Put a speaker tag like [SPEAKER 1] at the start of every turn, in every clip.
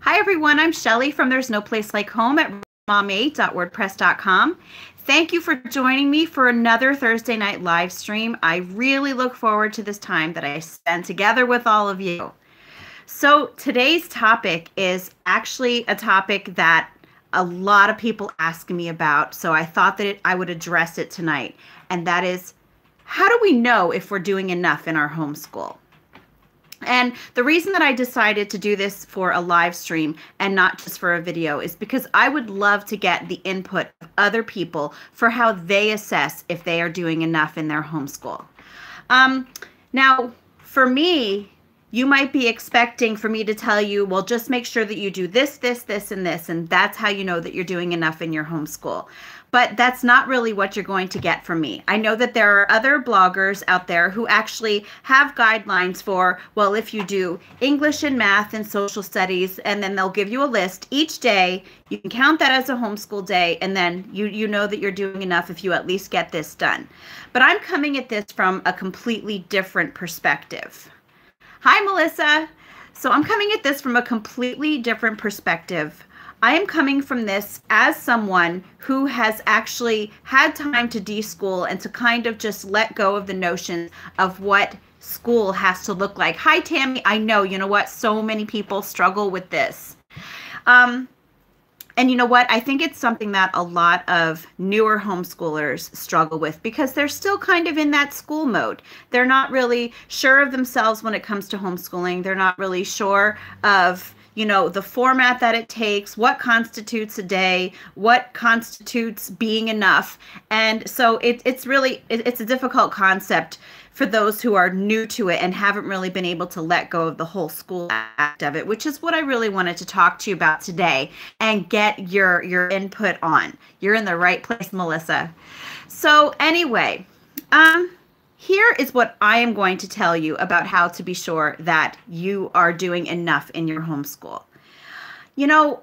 [SPEAKER 1] Hi everyone, I'm Shelly from There's No Place Like Home at mom8.wordpress.com. Thank you for joining me for another Thursday night live stream. I really look forward to this time that I spend together with all of you. So today's topic is actually a topic that a lot of people ask me about, so I thought that I would address it tonight, and that is, how do we know if we're doing enough in our homeschool? And the reason that I decided to do this for a live stream and not just for a video is because I would love to get the input of other people for how they assess if they are doing enough in their homeschool. Now, for me, you might be expecting for me to tell you, well, just make sure that you do this, this, this, and this, and that's how you know that you're doing enough in your homeschool. But that's not really what you're going to get from me. I know that there are other bloggers out there who actually have guidelines for, well, if you do English and math and social studies, and then they'll give you a list each day. You can count that as a homeschool day, and then you know that you're doing enough if you at least get this done. But I'm coming at this from a completely different perspective. Hi, Melissa. So I'm coming at this from a completely different perspective. I am coming from this as someone who has actually had time to deschool and to kind of just let go of the notion of what school has to look like. Hi, Tammy. I know, you know what? So many people struggle with this. And you know what? I think it's something that a lot of newer homeschoolers struggle with because they're still kind of in that school mode. They're not really sure of themselves when it comes to homeschooling. They're not really sure of, you know, the format that it takes, what constitutes a day, what constitutes being enough. And so it's a difficult concept for those who are new to it and haven't really been able to let go of the whole school aspect of it, which is what I really wanted to talk to you about today and get your input on. You're in the right place, Melissa. So anyway, here is what I am going to tell you about how to be sure that you are doing enough in your homeschool. You know,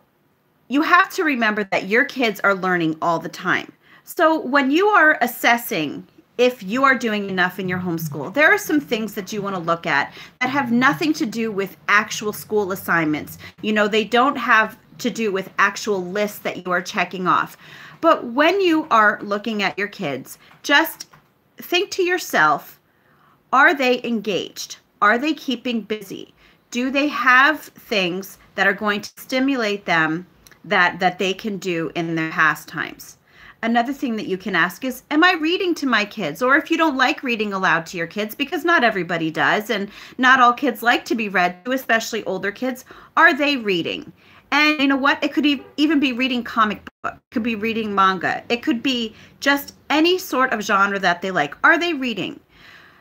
[SPEAKER 1] you have to remember that your kids are learning all the time. So when you are assessing if you are doing enough in your homeschool, there are some things that you want to look at that have nothing to do with actual school assignments. You know, they don't have to do with actual lists that you are checking off. But when you are looking at your kids, just think to yourself, are they engaged? Are they keeping busy? Do they have things that are going to stimulate them that they can do in their pastimes? Another thing that you can ask is, am I reading to my kids? Or if you don't like reading aloud to your kids, because not everybody does, and not all kids like to be read to, especially older kids, are they reading? And you know what? It could even be reading comic book. It could be reading manga. It could be just any sort of genre that they like. Are they reading?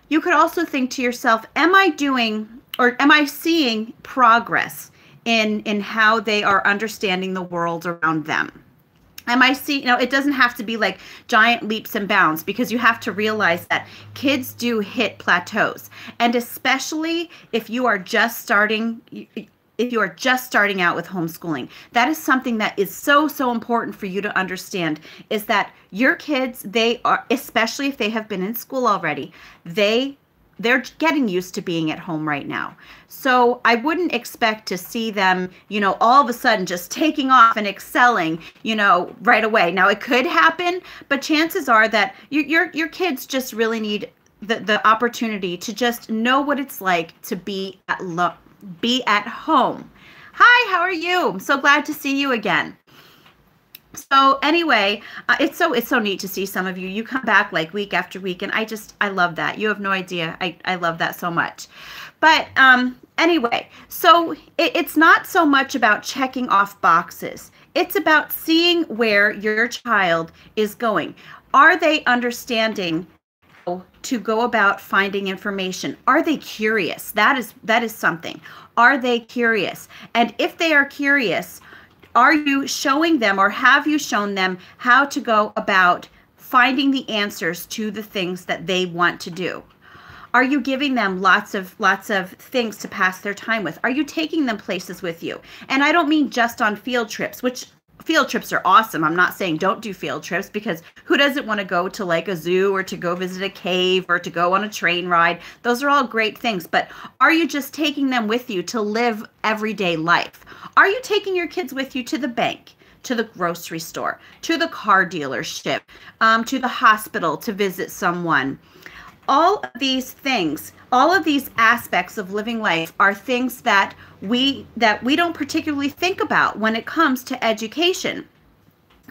[SPEAKER 1] You could also think to yourself, am I doing or am I seeing progress in how they are understanding the world around them? Am I seeing, you know, it doesn't have to be like giant leaps and bounds, because you have to realize that kids do hit plateaus. And especially if you are just starting out with homeschooling, that is something that is so important for you to understand, is that your kids, they are, especially if they have been in school already, they're getting used to being at home right now. So I wouldn't expect to see them, you know, all of a sudden just taking off and excelling, you know, right away. Now it could happen, but chances are that your kids just really need the opportunity to just know what it's like to be at home. Hi, how are you? I'm so glad to see you again. So anyway, it's so neat to see some of you. You come back like week after week, and I love that. You have no idea. I love that so much. But anyway, so it's not so much about checking off boxes. It's about seeing where your child is going. Are they understanding to go about finding information? Are they curious? That is something. Are they curious? And if they are curious, are you showing them, or have you shown them how to go about finding the answers to the things that they want to do? Are you giving them lots of things to pass their time with? Are you taking them places with you? And I don't mean just on field trips, which field trips are awesome. I'm not saying don't do field trips, because who doesn't want to go to like a zoo or to go visit a cave or to go on a train ride? Those are all great things. But are you just taking them with you to live everyday life? Are you taking your kids with you to the bank, to the grocery store, to the car dealership, to the hospital to visit someone? All of these things, all of these aspects of living life are things that we don't particularly think about when it comes to education.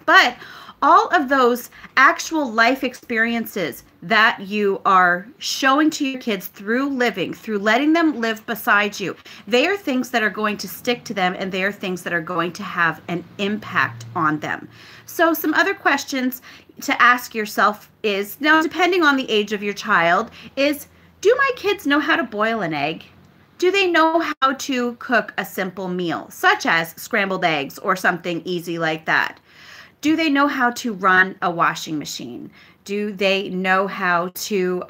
[SPEAKER 1] But all of those actual life experiences that you are showing to your kids through living, through letting them live beside you, they are things that are going to stick to them, and they are things that are going to have an impact on them. So some other questions to ask yourself is, now depending on the age of your child, is, do my kids know how to boil an egg? Do they know how to cook a simple meal, such as scrambled eggs or something easy like that? Do they know how to run a washing machine? Do they know how to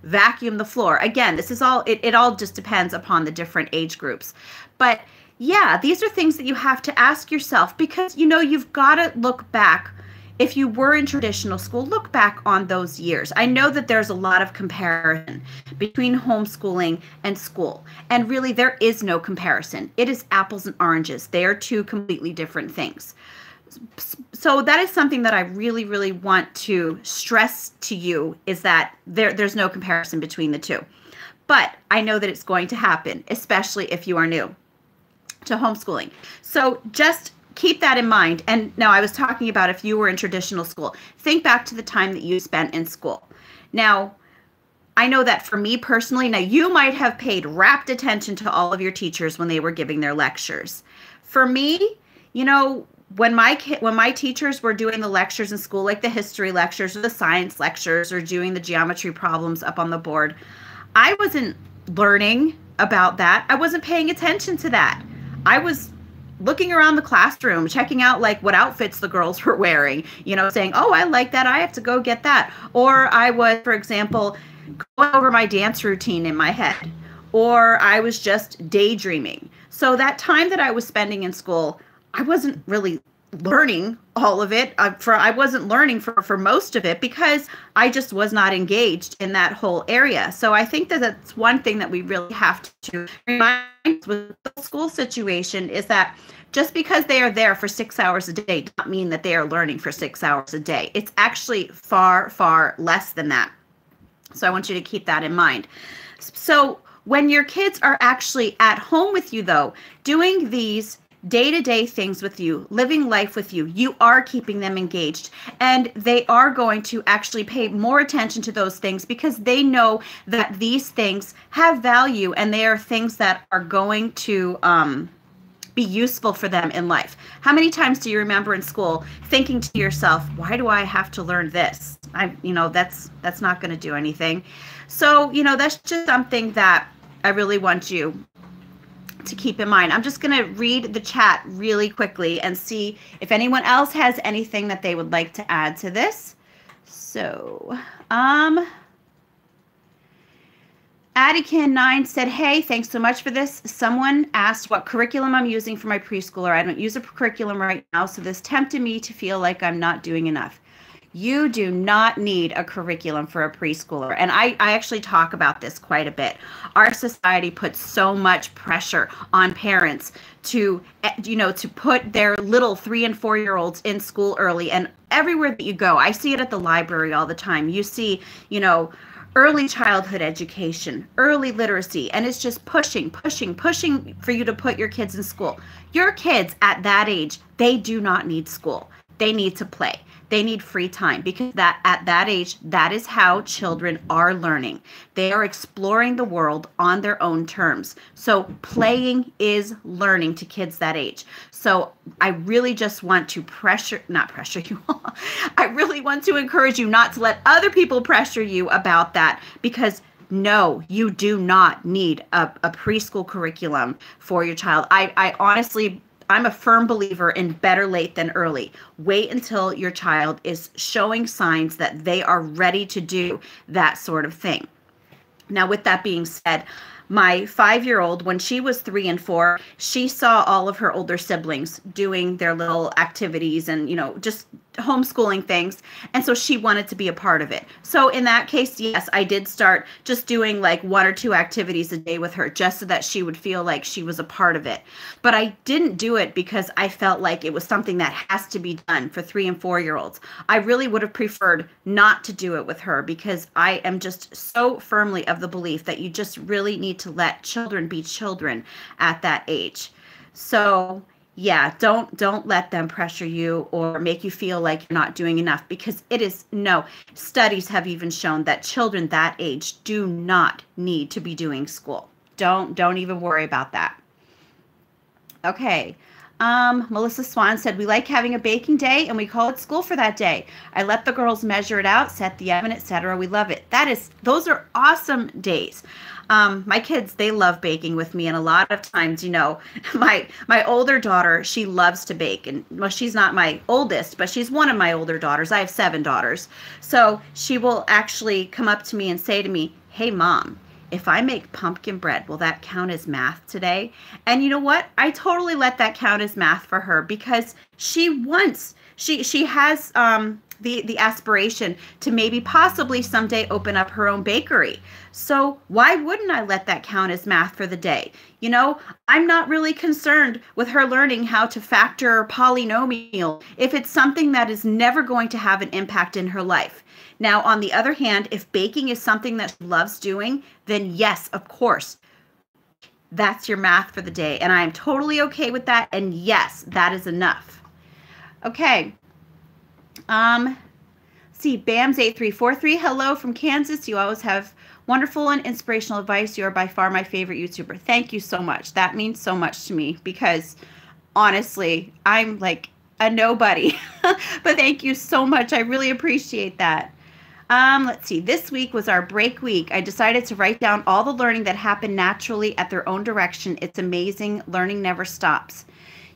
[SPEAKER 1] vacuum the floor? Again, this is all, it all just depends upon the different age groups. But yeah, these are things that you have to ask yourself, because, you know, you've got to look back. If you were in traditional school, look back on those years. I know that there's a lot of comparison between homeschooling and school, and really there is no comparison. It is apples and oranges. They are two completely different things. So that is something that I really, really want to stress to you, is that there's no comparison between the two. But I know that it's going to happen, especially if you are new to homeschooling. So just keep that in mind. And now, I was talking about if you were in traditional school, think back to the time that you spent in school. Now, I know that for me personally, now you might have paid rapt attention to all of your teachers when they were giving their lectures. For me, you know, when my teachers were doing the lectures in school, like the history lectures or the science lectures or doing the geometry problems up on the board, I wasn't learning about that. I wasn't paying attention to that. I was looking around the classroom, checking out like what outfits the girls were wearing, you know, saying, oh, I like that, I have to go get that. Or I was, for example, going over my dance routine in my head, or I was just daydreaming. So that time that I was spending in school, I wasn't really learning all of it. I wasn't learning for most of it, because I just was not engaged in that whole area. So I think that that's one thing that we really have to remind with the school situation, is that just because they are there for 6 hours a day does not mean that they are learning for 6 hours a day. It's actually far, far less than that. So I want you to keep that in mind. So when your kids are actually at home with you, though, doing these day-to-day things with you, living life with you, you are keeping them engaged, and they are going to actually pay more attention to those things, because they know that these things have value, and they are things that are going to be useful for them in life. How many times do you remember in school thinking to yourself, why do I have to learn this? That's not going to do anything. So, you know, that's just something that I really want you to keep in mind. I'm just going to read the chat really quickly and see if anyone else has anything that they would like to add to this. So, Addican9 said, hey, thanks so much for this. Someone asked what curriculum I'm using for my preschooler. I don't use a curriculum right now, so this tempted me to feel like I'm not doing enough. You do not need a curriculum for a preschooler. And I actually talk about this quite a bit. Our society puts so much pressure on parents to, you know, to put their little 3- and 4-year-olds in school early. And everywhere that you go, I see it at the library all the time. You see, you know, early childhood education, early literacy, and it's just pushing for you to put your kids in school. Your kids at that age, they do not need school. They need to play. They need free time, because at that age, that is how children are learning. They are exploring the world on their own terms. So playing is learning to kids that age. So I really just want to not pressure you. I really want to encourage you not to let other people pressure you about that, because no, you do not need a preschool curriculum for your child. I honestly, I'm a firm believer in better late than early. Wait until your child is showing signs that they are ready to do that sort of thing. Now, with that being said, my 5-year-old, when she was 3 and 4, she saw all of her older siblings doing their little activities and, you know, just homeschooling things, and so she wanted to be a part of it. So in that case, yes, I did start just doing like 1 or 2 activities a day with her, just so that she would feel like she was a part of it. But I didn't do it because I felt like it was something that has to be done for 3 and 4 year olds. I really would have preferred not to do it with her, because I am just so firmly of the belief that you just really need to let children be children at that age. So yeah, don't let them pressure you or make you feel like you're not doing enough, because it is no. Studies have even shown that children that age do not need to be doing school. Don't even worry about that. Okay. Melissa Swan said, we like having a baking day and we call it school for that day. I let the girls measure it out, set the oven, etc. We love it. Those are awesome days. My kids, they love baking with me. And a lot of times, my older daughter, she loves to bake. And well, she's not my oldest, but she's one of my older daughters. I have 7 daughters. So she will actually come up to me and say to me, hey, Mom, if I make pumpkin bread, will that count as math today? And you know what? I totally let that count as math for her, because she has the aspiration to maybe possibly someday open up her own bakery. So why wouldn't I let that count as math for the day? I'm not really concerned with her learning how to factor polynomial if it's something that is never going to have an impact in her life. Now, on the other hand, if baking is something that she loves doing, then yes, of course, that's your math for the day. And I am totally okay with that. And yes, that is enough. Okay. See, BAMS8343, hello from Kansas. You always have wonderful and inspirational advice. You are by far my favorite YouTuber. Thank you so much. That means so much to me, because honestly, I'm like a nobody. But thank you so much. I really appreciate that. Let's see. This week was our break week. I decided to write down all the learning that happened naturally at their own direction. It's amazing. Learning never stops.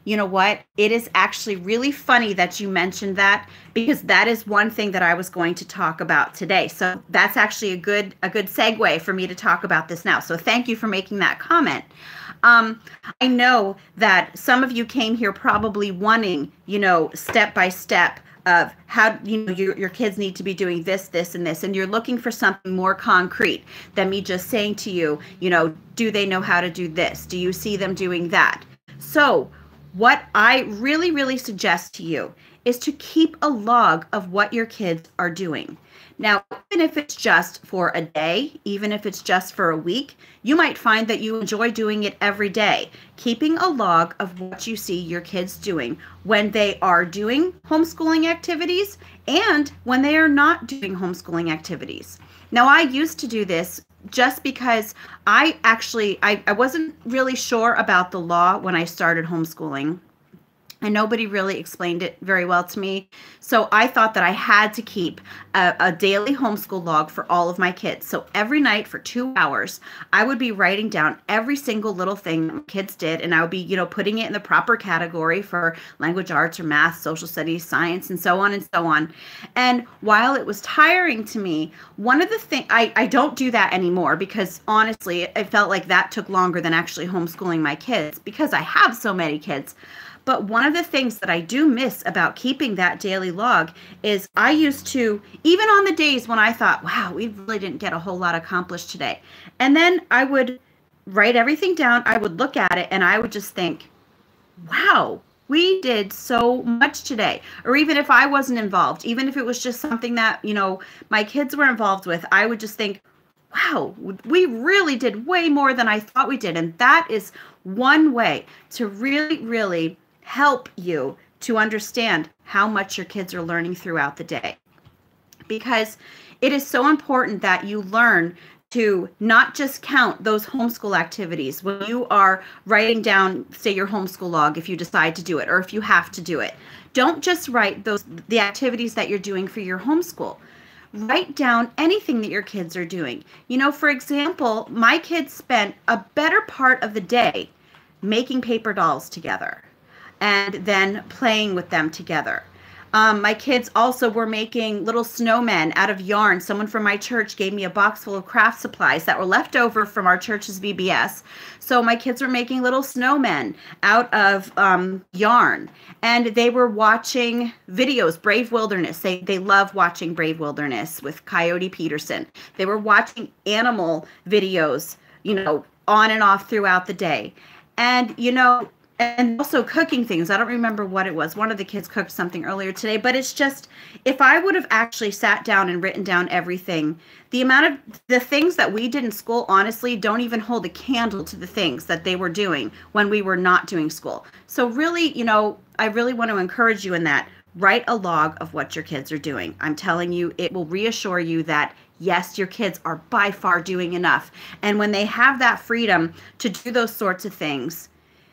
[SPEAKER 1] You know what? It is actually really funny that you mentioned that, because that is one thing that I was going to talk about today. So that's actually a good segue for me to talk about this now. So thank you for making that comment. I know that some of you came here probably wanting, step by step of how, your kids need to be doing this, this, and this, and you're looking for something more concrete than me just saying to you, do they know how to do this? Do you see them doing that? So what I really, really suggest to you is to keep a log of what your kids are doing. Now, even if it's just for a day, even if it's just for a week, you might find that you enjoy doing it every day. Keeping a log of what you see your kids doing when they are doing homeschooling activities and when they are not doing homeschooling activities. Now, I used to do this just because I wasn't really sure about the law when I started homeschooling. And nobody really explained it very well to me. So I thought that I had to keep a daily homeschool log for all of my kids. So every night for 2 hours, I would be writing down every single little thing that my kids did. And I would be, putting it in the proper category for language arts or math, social studies, science, and so on and so on. And while it was tiring to me, one of the things, I don't do that anymore, because honestly, I felt like that took longer than actually homeschooling my kids, because I have so many kids. But one of the things that I do miss about keeping that daily log is I used to, even on the days when I thought, wow, we really didn't get a whole lot accomplished today. And then I would write everything down. I would look at it and I would just think, wow, we did so much today. Or even if I wasn't involved, even if it was just something that, my kids were involved with, I would just think, wow, we really did way more than I thought we did. And that is one way to really, really help you to understand how much your kids are learning throughout the day. Because it is so important that you learn to not just count those homeschool activities when you are writing down, say, your homeschool log, if you decide to do it or if you have to do it. Don't just write the activities that you're doing for your homeschool. Write down anything that your kids are doing. For example, my kids spent a better part of the day making paper dolls together and then playing with them together. My kids also were making little snowmen out of yarn. Someone from my church gave me a box full of craft supplies that were left over from our church's VBS. So my kids were making little snowmen out of yarn. And they were watching videos, Brave Wilderness. They love watching Brave Wilderness with Coyote Peterson. They were watching animal videos, on and off throughout the day. And, and also cooking things. I don't remember what it was. One of the kids cooked something earlier today, but it's just, if I would have actually sat down and written down everything, the amount of the things that we did in school, honestly, don't even hold a candle to the things that they were doing when we were not doing school. So really, I really want to encourage you in that. Write a log of what your kids are doing. I'm telling you, it will reassure you that yes, your kids are by far doing enough. And when they have that freedom to do those sorts of things,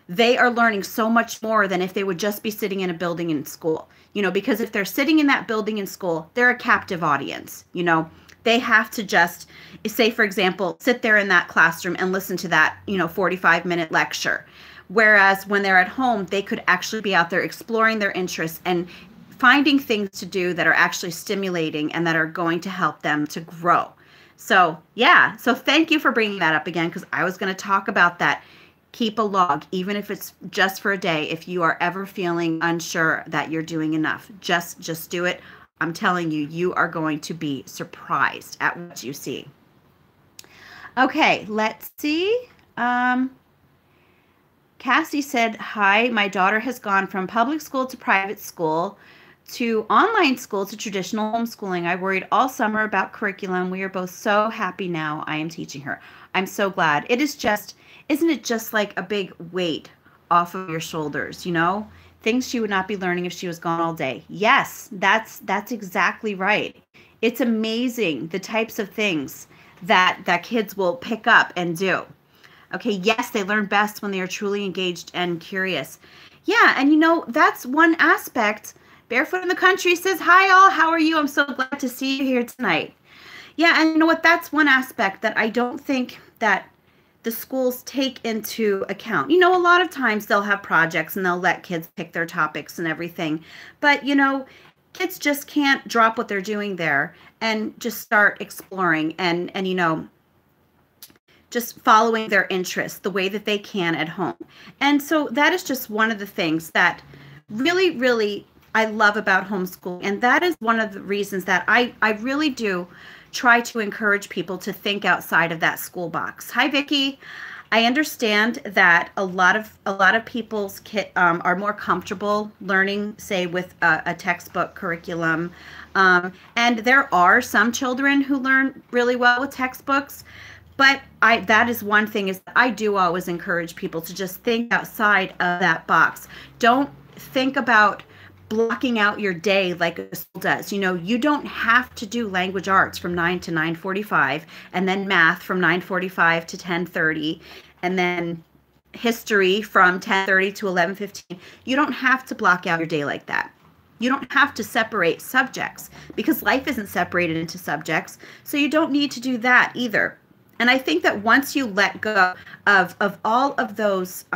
[SPEAKER 1] they are learning so much more than if they would just be sitting in a building in school, because if they're sitting in that building in school, they're a captive audience. They have to just say, for example, sit there in that classroom and listen to that, 45-minute lecture. Whereas when they're at home, they could actually be out there exploring their interests and finding things to do that are actually stimulating and that are going to help them to grow. So yeah, so thank you for bringing that up again, because I was going to talk about that. Keep a log, even if it's just for a day. If you are ever feeling unsure that you're doing enough, just do it. I'm telling you, you are going to be surprised at what you see. Okay, let's see. Cassie said, hi, my daughter has gone from public school to private school to online school to traditional homeschooling. I worried all summer about curriculum. We are both so happy now. I am teaching her. I'm so glad. It is just, isn't it just like a big weight off of your shoulders, Things she would not be learning if she was gone all day. Yes, that's exactly right. It's amazing the types of things that kids will pick up and do. Okay, yes, they learn best when they are truly engaged and curious. Yeah, and that's one aspect. Barefoot in the Country says, hi all, how are you? I'm so glad to see you here tonight. Yeah, and you know what? That's one aspect that I don't think that the schools take into account. A lot of times they'll have projects and they'll let kids pick their topics and everything. But, kids just can't drop what they're doing there and just start exploring and just following their interests the way that they can at home. And so that is just one of the things that really, really I love about homeschooling. And that is one of the reasons that I really do try to encourage people to think outside of that school box. Hi, Vicki. I understand that a lot of people's kids are more comfortable learning, say, with a textbook curriculum. And there are some children who learn really well with textbooks. But that is one thing is I do always encourage people to just think outside of that box. Don't think about blocking out your day like a school does. You don't have to do language arts from 9 to 9:45 and then math from 9:45 to 10:30 and then history from 10:30 to 11:15. You don't have to block out your day like that. You don't have to separate subjects because life isn't separated into subjects. So you don't need to do that either. And I think that once you let go of all of those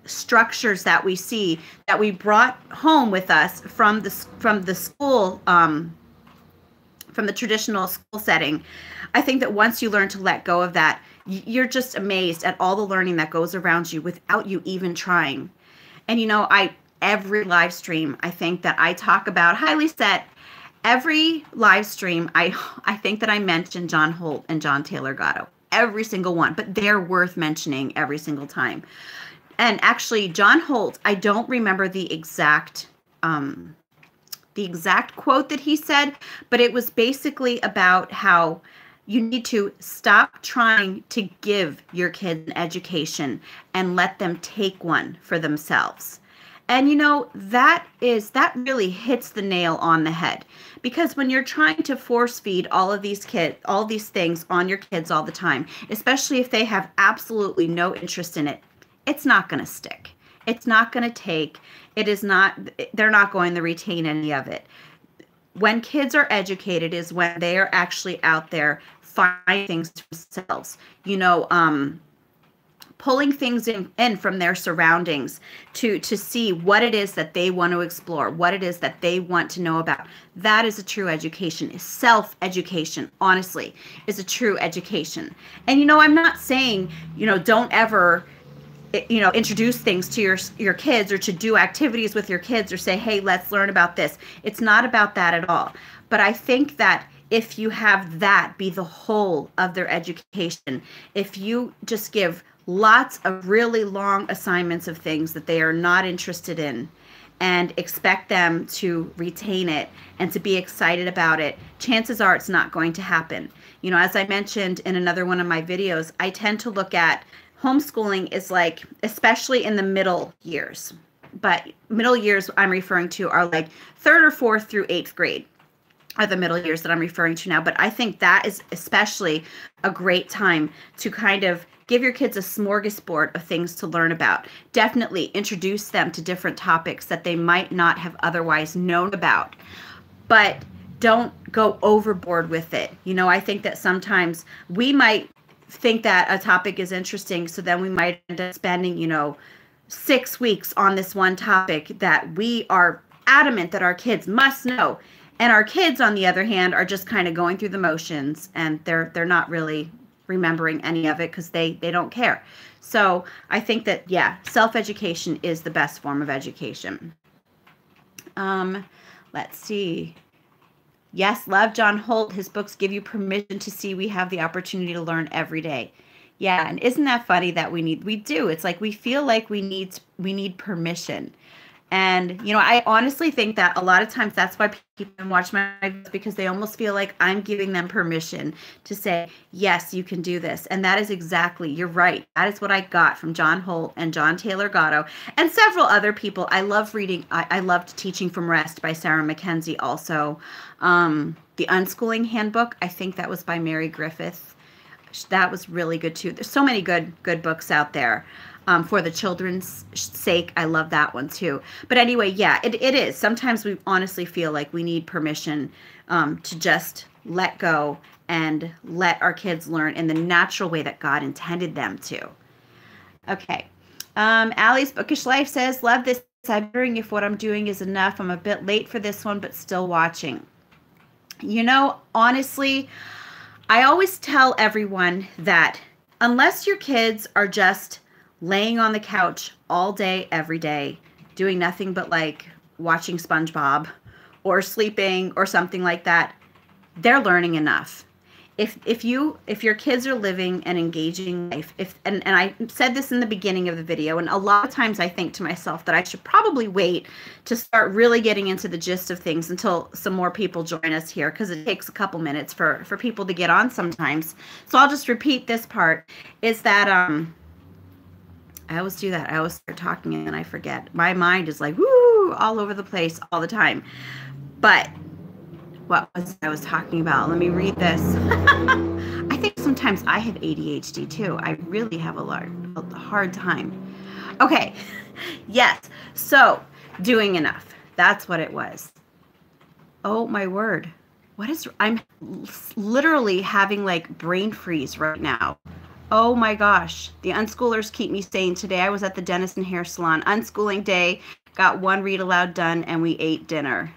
[SPEAKER 1] structures that we see that we brought home with us from the school, from the traditional school setting, I think that once you learn to let go of that, you're just amazed at all the learning that goes around you without you even trying. And every live stream, I think that I talk about, highly set. Every live stream, I think that I mentioned John Holt and John Taylor Gatto. Every single one, but they're worth mentioning every single time. And actually, John Holt, I don't remember the exact quote that he said, but it was basically about how you need to stop trying to give your kids an education and let them take one for themselves. And that really hits the nail on the head, because when you're trying to force feed all these things on your kids all the time, especially if they have absolutely no interest in it, it's not going to stick. It's not going to take. They're not going to retain any of it. When kids are educated is when they are actually out there finding things to themselves. pulling things in from their surroundings to see what it is that they want to explore, what it is that they want to know about. That is a true education. Self-education, honestly, is a true education. And, I'm not saying, don't ever introduce things to your kids, or to do activities with your kids, or say, hey, let's learn about this. It's not about that at all. But I think that if you have that be the whole of their education, if you just give lots of really long assignments of things that they are not interested in and expect them to retain it and to be excited about it, chances are it's not going to happen. As I mentioned in another one of my videos, I tend to look at homeschooling is like, especially in the middle years, but middle years I'm referring to are like 3rd or 4th through 8th grade are the middle years that I'm referring to now. But I think that is especially a great time to kind of give your kids a smorgasbord of things to learn about. Definitely introduce them to different topics that they might not have otherwise known about, but don't go overboard with it. I think that sometimes we might think that a topic is interesting, so then we might end up spending 6 weeks on this one topic that we are adamant that our kids must know, and our kids, on the other hand, are just kind of going through the motions, and they're not really remembering any of it because they don't care. So I think that, self-education is the best form of education. Let's see. Yes, love John Holt. His books give you permission to see we have the opportunity to learn every day. Yeah, and isn't that funny that we do. It's like we feel like we need permission. And, I honestly think that a lot of times that's why people watch my videos, because they almost feel like I'm giving them permission to say, yes, you can do this. And that is exactly, you're right. That is what I got from John Holt and John Taylor Gatto and several other people. I love reading. I loved Teaching from Rest by Sarah Mackenzie also. The Unschooling Handbook, I think that was by Mary Griffith. That was really good too. There's so many good books out there. For the children's sake, I love that one too. But anyway, it is. Sometimes we honestly feel like we need permission to just let go and let our kids learn in the natural way that God intended them to. Okay. Allie's Bookish Life says, love this. I'm wondering if what I'm doing is enough. I'm a bit late for this one, but still watching. Honestly, I always tell everyone that unless your kids are just laying on the couch all day, every day, doing nothing but like watching SpongeBob or sleeping or something like that, they're learning enough. If your kids are living an engaging life, and I said this in the beginning of the video, and a lot of times I think to myself that I should probably wait to start really getting into the gist of things until some more people join us here, because it takes a couple minutes for people to get on sometimes. So I'll just repeat this part, is that I always do that. I always start talking and then I forget. My mind is like, woo, all over the place all the time. But what was I was talking about? Let me read this. I think sometimes I have ADHD too. I really have a hard time. Okay. Yes. So doing enough. That's what it was. Oh my word. I'm literally having like brain freeze right now. Oh my gosh. The unschoolers keep me sane. Today I was at the dentist and hair salon. Unschooling day. Got one read aloud done and we ate dinner.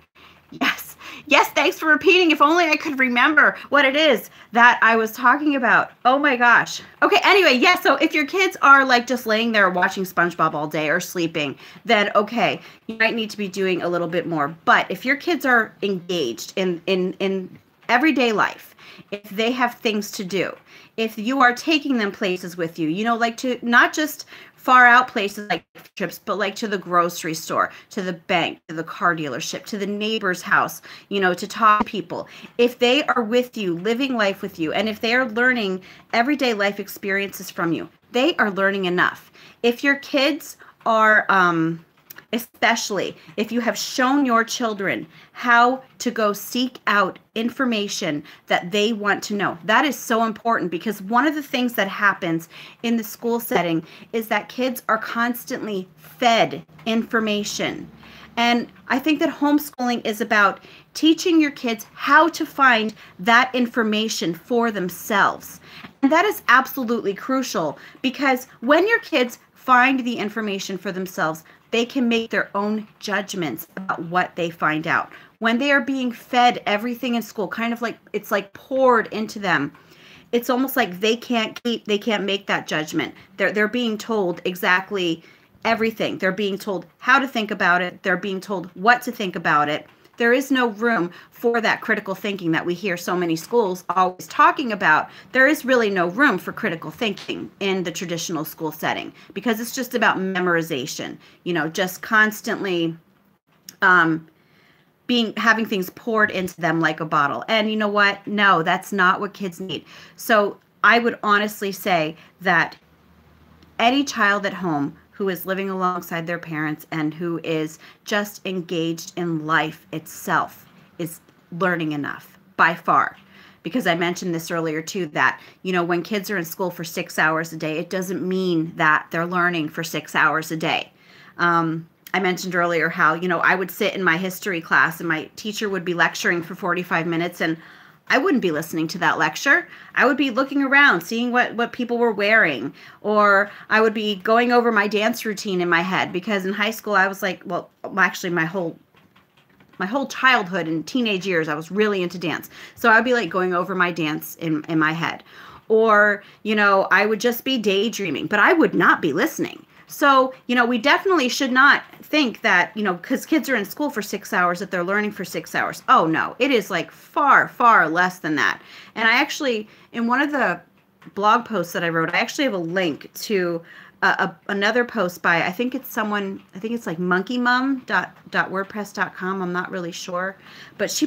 [SPEAKER 1] Yes. Yes, thanks for repeating. If only I could remember what it is that I was talking about. Oh my gosh. Okay, anyway, yeah, so if your kids are like just laying there watching SpongeBob all day or sleeping, then okay, you might need to be doing a little bit more. But if your kids are engaged in everyday life, if they have things to do, if you are taking them places with you, like to not just far out places like trips, but like to the grocery store, to the bank, to the car dealership, to the neighbor's house, to talk to people. If they are with you, living life with you, and if they are learning everyday life experiences from you, they are learning enough. If your kids are, especially if you have shown your children how to go seek out information that they want to know. That is so important, because one of the things that happens in the school setting is that kids are constantly fed information. And I think that homeschooling is about teaching your kids how to find that information for themselves. And that is absolutely crucial, because when your kids find the information for themselves, they can make their own judgments about what they find out. When they are being fed everything in school, kind of like it's like poured into them, it's almost like they can't make that judgment. They're being told exactly everything. They're being told how to think about it. They're being told what to think about it. There is no room for that critical thinking that we hear so many schools always talking about. There is really no room for critical thinking in the traditional school setting, because it's just about memorization, just constantly having things poured into them like a bottle. And you know what? No, that's not what kids need. So I would honestly say that any child at home who is living alongside their parents and who is just engaged in life itself is learning enough by far. Because I mentioned this earlier too, that, when kids are in school for 6 hours a day, it doesn't mean that they're learning for 6 hours a day. I mentioned earlier how, I would sit in my history class and my teacher would be lecturing for 45 minutes and I wouldn't be listening to that lecture. I would be looking around, seeing what people were wearing, or I would be going over my dance routine in my head, because in high school I was like, well, actually my whole childhood and teenage years, I was really into dance. So I would be like going over my dance in my head. Or, I would just be daydreaming, but I would not be listening. So, we definitely should not think that, because kids are in school for 6 hours, that they're learning for 6 hours. Oh, no, it is like far, far less than that. And I actually, in one of the blog posts that I wrote, I actually have a link to another post by, I think it's like monkeymum.wordpress.com. I'm not really sure. But she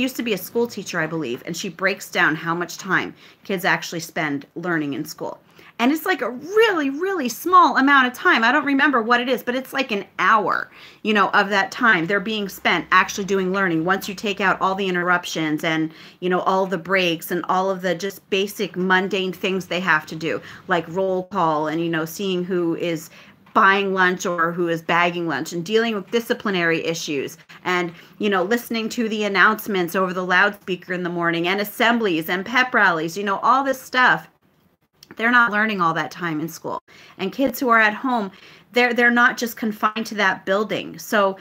[SPEAKER 1] used to be a school teacher, I believe, and she breaks down how much time kids actually spend learning in school. And it's like a really, really small amount of time. I don't remember what it is, but it's like an hour, of that time they're being spent actually doing learning. Once you take out all the interruptions and, all the breaks and all of the just basic mundane things they have to do, like roll call and, seeing who is buying lunch or who is bagging lunch and dealing with disciplinary issues and, listening to the announcements over the loudspeaker in the morning and assemblies and pep rallies, all this stuff. They're not learning all that time in school. And kids who are at home, they're not just confined to that building. So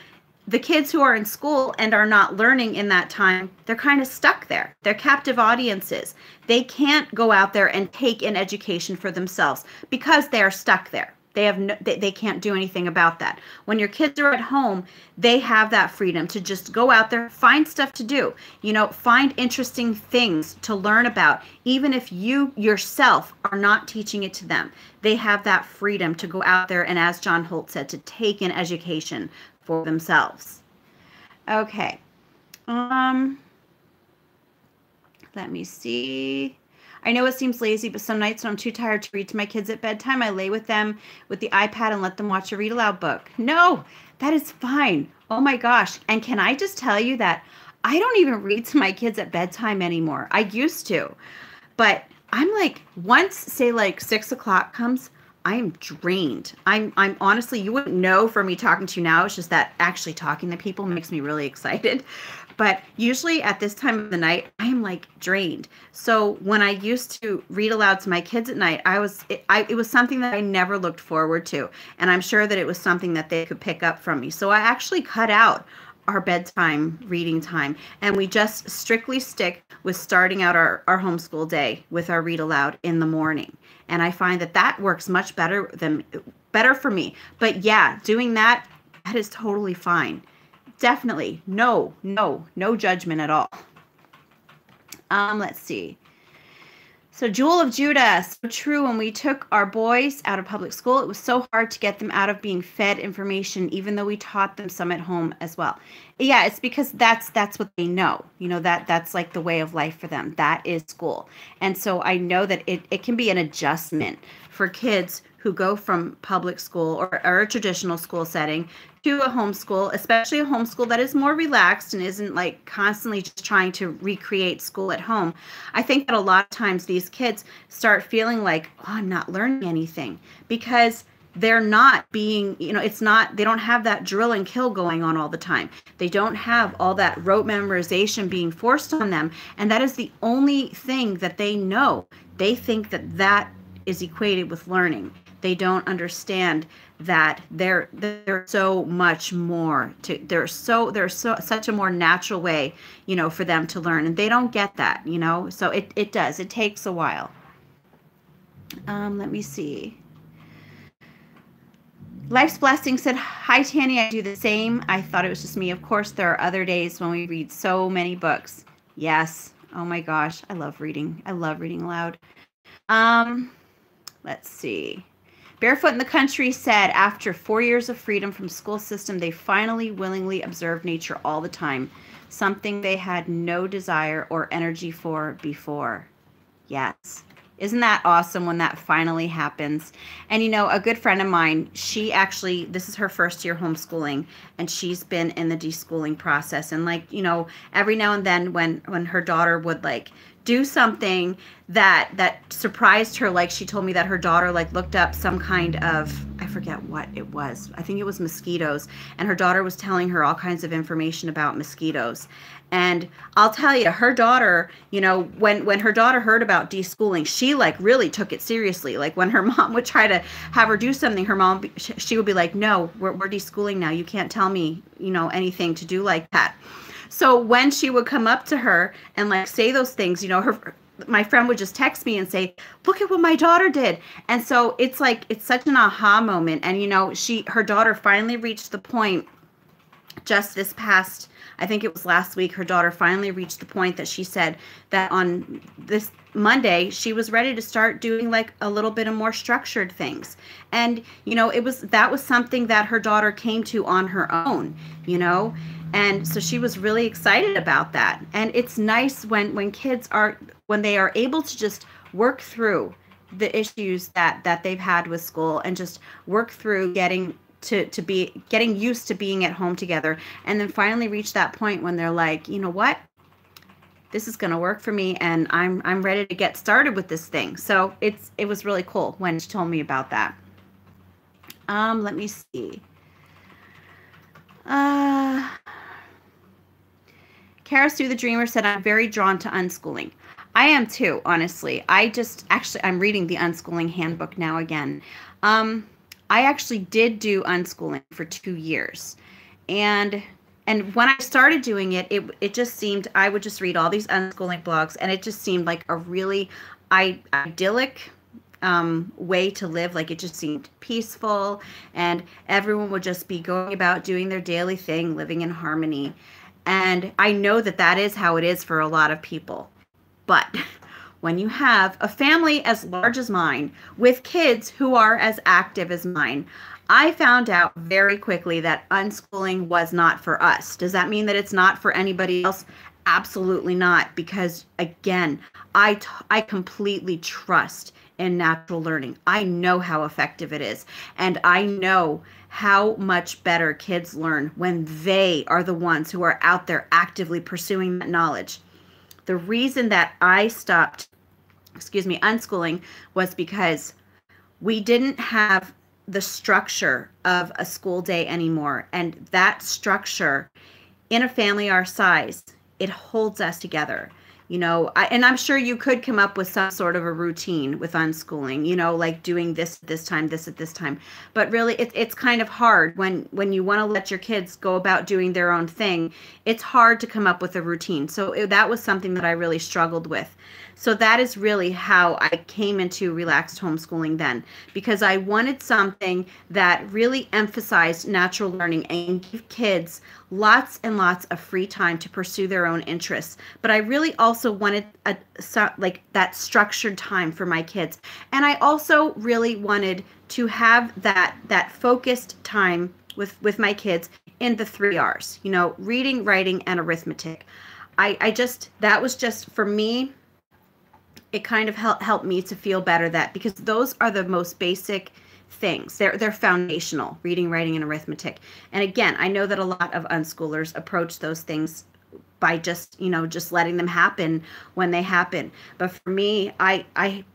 [SPEAKER 1] the kids who are in school and are not learning in that time, they're kind of stuck there. They're captive audiences. They can't go out there and take an education for themselves because they are stuck there. They can't do anything about that. When your kids are at home, they have that freedom to just go out there, find stuff to do, find interesting things to learn about, even if you yourself are not teaching it to them. They have that freedom to go out there and, as John Holt said, to take an education for themselves. Okay. Let me see. I know it seems lazy, but some nights when I'm too tired to read to my kids at bedtime, I lay with them with the iPad and let them watch a read aloud book. No, that is fine. Oh my gosh. And can I just tell you that I don't even read to my kids at bedtime anymore. I used to, but I'm like, once say like 6 o'clock comes, I am drained. I'm honestly, you wouldn't know from me talking to you now. It's just that actually talking to people makes me really excited. But usually at this time of the night, I am like drained. So when I used to read aloud to my kids at night, it was something that I never looked forward to. And I'm sure that it was something that they could pick up from me. So I actually cut out our bedtime reading time. And we just strictly stick with starting out our homeschool day with our read aloud in the morning. And I find that works much better for me. But yeah, doing that is totally fine. Definitely no judgment at all. Let's see. So Jewel of Judah, so true. When we took our boys out of public school, it was so hard to get them out of being fed information, even though we taught them some at home as well. Yeah, it's because that's what they know. That's like the way of life for them. That is school. And so I know that it can be an adjustment for kids who go from public school or a traditional school setting to a homeschool, especially a homeschool that is more relaxed and isn't like constantly just trying to recreate school at home. I think that a lot of times these kids start feeling like, oh, I'm not learning anything, because they're not being, they don't have that drill and kill going on all the time. They don't have all that rote memorization being forced on them. And that is the only thing that they know. they think that that is equated with learning. They don't understand that there's so much more to, there's such a more natural way, for them to learn, and they don't get that, so it takes a while. Let me see. Life's Blessing said, hi, Tanny, I do the same. I thought it was just me. Of course, there are other days when we read so many books. Yes. Oh my gosh. I love reading. I love reading aloud. Let's see. Barefoot in the Country said, after 4 years of freedom from school system, they finally willingly observe nature all the time, something they had no desire or energy for before. Yes. Isn't that awesome when that finally happens? And a good friend of mine, she actually, this is her first year homeschooling, and she's been in the deschooling process. And every now and then when her daughter would do something that surprised her, like she told me that her daughter looked up some kind of, I forget what it was. I think it was mosquitoes. And her daughter was telling her all kinds of information about mosquitoes. And I'll tell you, her daughter, when her daughter heard about deschooling, she really took it seriously. When her mom would try to have her do something, she would be like, no, we're deschooling now. You can't tell me, anything to do like that. So when she would come up to her and say those things, my friend would just text me and say, look at what my daughter did. And so it's such an aha moment. And, her daughter finally reached the point just this past, I think it was last week, her daughter finally reached the point that she said that on this Monday, she was ready to start doing a little bit of more structured things. And, that was something that her daughter came to on her own, and so she was really excited about that. And it's nice when kids when they are able to just work through the issues that they've had with school and just work through getting used to being at home together, and then finally reach that point when they're like, you know what, this is going to work for me, and I'm ready to get started with this thing. So it was really cool when she told me about that. Let me see. Kara Sue the Dreamer said, I'm very drawn to unschooling. I am too, honestly. I'm reading the Unschooling Handbook now again. I actually did do unschooling for 2 years. And when I started doing it, it just seemed, I would just read all these unschooling blogs, and it just seemed like a really idyllic way to live. It just seemed peaceful, and everyone would just be going about doing their daily thing, living in harmony. And I know that is how it is for a lot of people. But when you have a family as large as mine with kids who are as active as mine, I found out very quickly that unschooling was not for us. Does that mean that it's not for anybody else? Absolutely not. Because again, I completely trust in natural learning. I know how effective it is. And I know how much better kids learn when they are the ones who are out there actively pursuing that knowledge. The reason that I stopped, unschooling was because we didn't have the structure of a school day anymore. And that structure in a family our size, it holds us together. And I'm sure you could come up with some sort of a routine with unschooling, like doing this at this time, this at this time. But really, it's kind of hard when you want to let your kids go about doing their own thing. It's hard to come up with a routine. So that was something that I really struggled with. So that is really how I came into relaxed homeschooling then, because I wanted something that really emphasized natural learning and gave kids lots and lots of free time to pursue their own interests. But I really also wanted that structured time for my kids. And I also really wanted to have that focused time with my kids in the 3 R's, reading, writing, and arithmetic. That was just, for me, it kind of helped me to feel better because those are the most basic things. They're foundational, reading, writing, and arithmetic. And again, I know that a lot of unschoolers approach those things by just letting them happen when they happen. But for me, I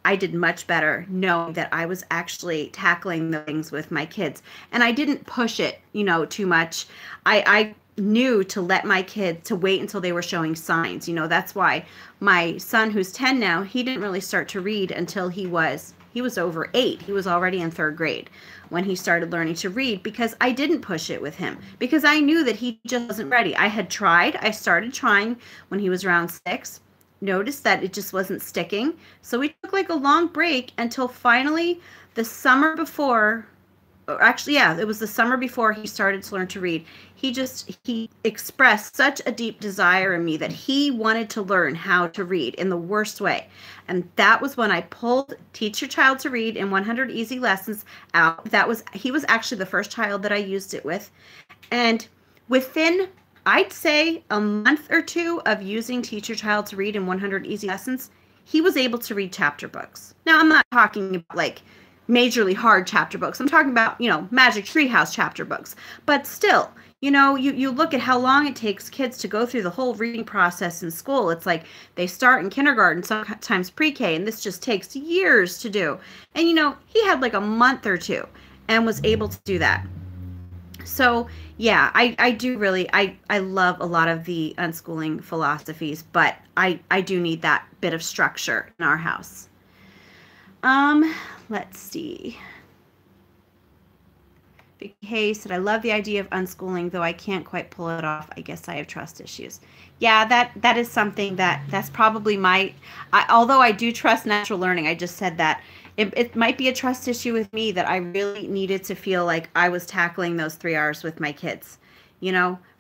[SPEAKER 1] did much better knowing that I was actually tackling the things with my kids. And I didn't push it, too much. I knew to let my kids to wait until they were showing signs. That's why my son, who's 10 now, he didn't really start to read until he was over 8. He was already in 3rd grade when he started learning to read, because I didn't push it with him, because I knew that he just wasn't ready. I started trying when he was around 6, noticed that it just wasn't sticking. So we took like a long break until finally the summer before, or actually, yeah, it was the summer before he started to learn to read. He expressed such a deep desire in me that he wanted to learn how to read in the worst way. And that was when I pulled Teach Your Child to Read in 100 Easy Lessons out. He was actually the first child that I used it with. And within, I'd say, a month or 2 of using Teach Your Child to Read in 100 Easy Lessons, he was able to read chapter books. Now, I'm not talking about like majorly hard chapter books. I'm talking about, Magic Treehouse chapter books. But still, you look at how long it takes kids to go through the whole reading process in school. It's like they start in kindergarten, sometimes pre-K, and this just takes years to do. And, he had like a month or 2 and was able to do that. So, yeah, I do really, I love a lot of the unschooling philosophies, but I do need that bit of structure in our house. Let's see. Vicky Hayes said, I love the idea of unschooling, though I can't quite pull it off. I guess I have trust issues. Yeah, that is something that's probably although I do trust natural learning, I just said that it might be a trust issue with me, that I really needed to feel like I was tackling those 3 hours with my kids,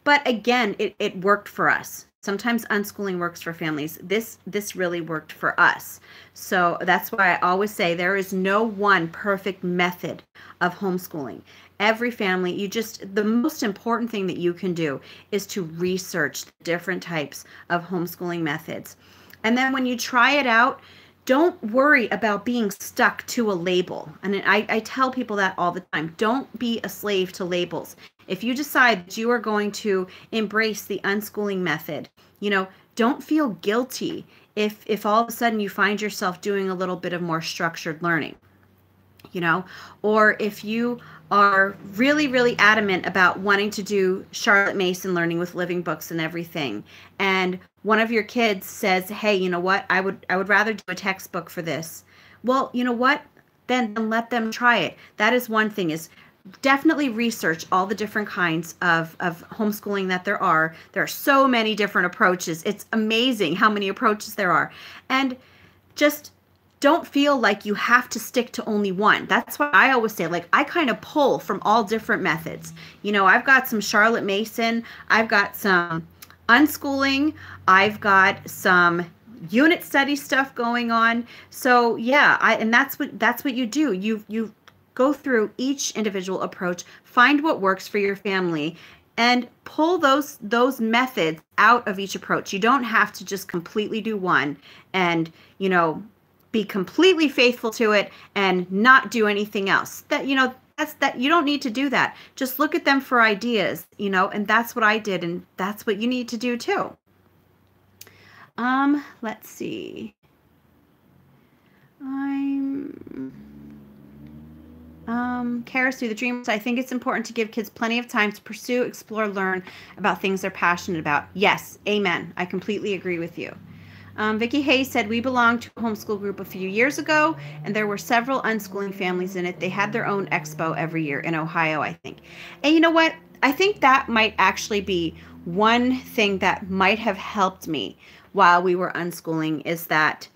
[SPEAKER 1] But again, it worked for us. Sometimes unschooling works for families. This really worked for us. So that's why I always say there is no one perfect method of homeschooling. Every family, the most important thing that you can do is to research different types of homeschooling methods. And then when you try it out, don't worry about being stuck to a label. And I tell people that all the time. Don't be a slave to labels. If you decide that you are going to embrace the unschooling method, don't feel guilty if all of a sudden you find yourself doing a little bit of more structured learning, or if you are really, really adamant about wanting to do Charlotte Mason learning with living books and everything, and one of your kids says, hey, you know what, I would rather do a textbook for this. Well, you know what? Then let them try it. That is one thing, is definitely research all the different kinds of homeschooling that there are. There are so many different approaches. It's amazing how many approaches there are. And just don't feel like you have to stick to only one. That's why I always say, like, I kind of pull from all different methods. I've got some Charlotte Mason, I've got some unschooling, I've got some unit study stuff going on. So yeah, and that's what you do. You go through each individual approach, find what works for your family, and pull those methods out of each approach. You don't have to just completely do one and, be completely faithful to it and not do anything else. That, you don't need to do that. Just look at them for ideas, and that's what I did, and that's what you need to do too. Let's see. Karis through the Dreamers, I think it's important to give kids plenty of time to pursue, explore, learn about things they're passionate about. Yes, amen. I completely agree with you. Vicky Hayes said, we belonged to a homeschool group a few years ago, and there were several unschooling families in it. They had their own expo every year in Ohio, I think. And you know what? I think that might actually be one thing that might have helped me while we were unschooling, is that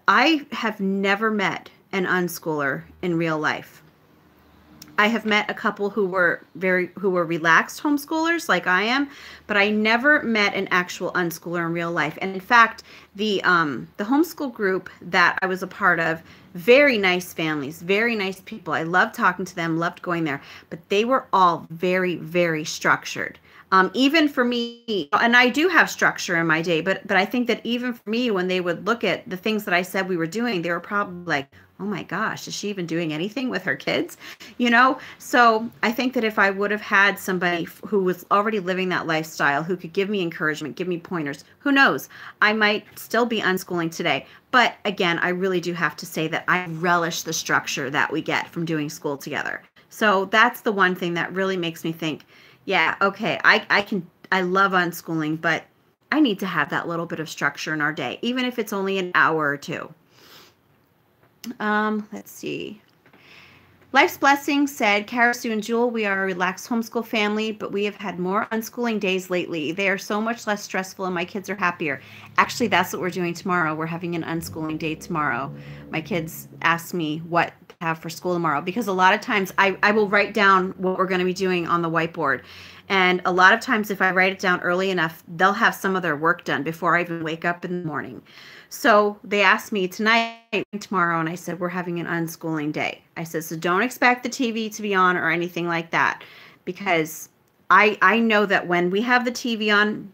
[SPEAKER 1] I have never met an unschooler in real life. I have met a couple who were relaxed homeschoolers like I am, but I never met an actual unschooler in real life. And in fact, the homeschool group that I was a part of, very nice families, very nice people. I loved talking to them, loved going there, but they were all very, very structured. Even for me, and I do have structure in my day, but I think that even for me, when they would look at the things that I said we were doing, they were probably like, oh my gosh, is she even doing anything with her kids? So I think that if I would have had somebody who was already living that lifestyle, who could give me encouragement, give me pointers, who knows, I might still be unschooling today. But again, I really do have to say that I relish the structure that we get from doing school together. So that's the one thing that really makes me think, Yeah, okay. I love unschooling, but I need to have that little bit of structure in our day, even if it's only an hour or two. Let's see. Life's Blessing said, Kara, Sue, and Jewel, we are a relaxed homeschool family, but we have had more unschooling days lately. They are so much less stressful and my kids are happier. Actually, that's what we're doing tomorrow. We're having an unschooling day tomorrow. My kids asked me what to have for school tomorrow because a lot of times I will write down what we're going to be doing on the whiteboard. And a lot of times if I write it down early enough, they'll have some of their work done before I even wake up in the morning. So they asked me tonight and tomorrow, and I said, we're having an unschooling day. I said, so don't expect the TV to be on or anything like that, because I know that when we have the TV on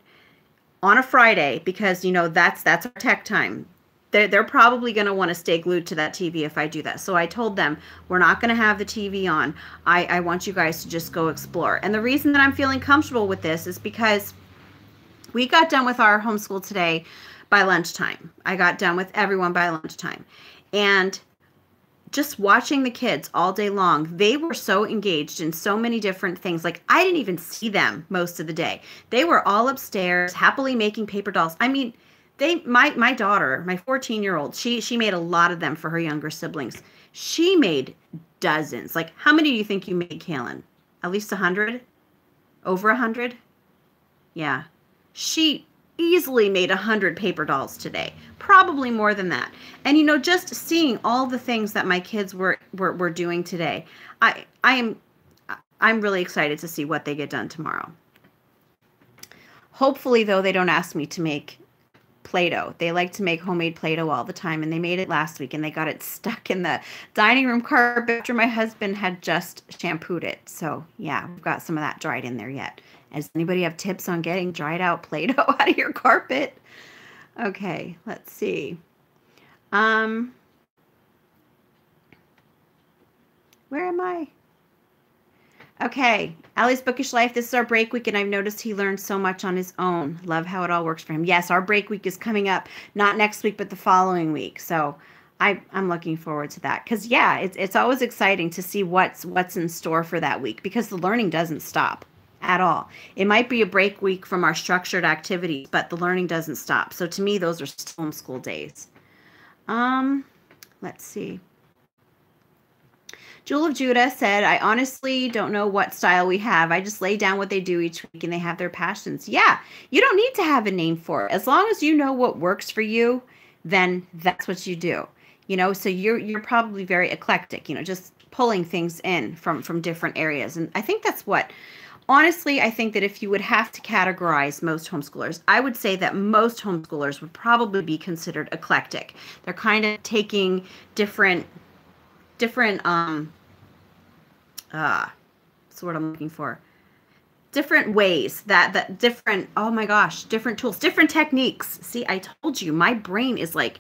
[SPEAKER 1] a Friday, because, you know, that's our tech time, they're probably going to want to stay glued to that TV if I do that. So I told them, we're not going to have the TV on. I want you guys to just go explore. And the reason that I'm feeling comfortable with this is because we got done with our homeschool today by lunchtime. I got done with everyone by lunchtime. And just watching the kids all day long, they were so engaged in so many different things. Like, I didn't even see them most of the day. They were all upstairs, happily making paper dolls. I mean, my daughter, my 14-year-old, she made a lot of them for her younger siblings. She made dozens. Like, how many do you think you made, Kaylin? At least 100? Over 100? Yeah. She easily made 100 paper dolls today, probably more than that. And you know, just seeing all the things that my kids were doing today, I'm really excited to see what they get done tomorrow. Hopefully, though, they don't ask me to make Play-Doh. They like to make homemade Play-Doh all the time, and they made it last week, and they got it stuck in the dining room carpet after my husband had just shampooed it. So yeah, we've got some of that dried in there yet. Does anybody have tips on getting dried out Play-Doh out of your carpet? Okay, let's see. Where am I? Okay, Allie's Bookish Life. This is our break week, and I've noticed he learned so much on his own. Love how it all works for him. Yes, our break week is coming up, not next week, but the following week. So I'm looking forward to that. Because, yeah, it's always exciting to see what's in store for that week, because the learning doesn't stop at all. It might be a break week from our structured activities, but the learning doesn't stop. So to me, those are still homeschool days. Let's see. Jewel of Judah said, I honestly don't know what style we have. I just lay down what they do each week and they have their passions. Yeah, you don't need to have a name for it. As long as you know what works for you, then that's what you do. You know, so you're probably very eclectic, you know, just pulling things in from different areas. And I think that's what, honestly, I think that if you would have to categorize most homeschoolers, I would say that most homeschoolers would probably be considered eclectic. They're kind of taking different what's the word I'm looking for? Different ways that different, oh my gosh, different tools, different techniques. See, I told you, my brain is like,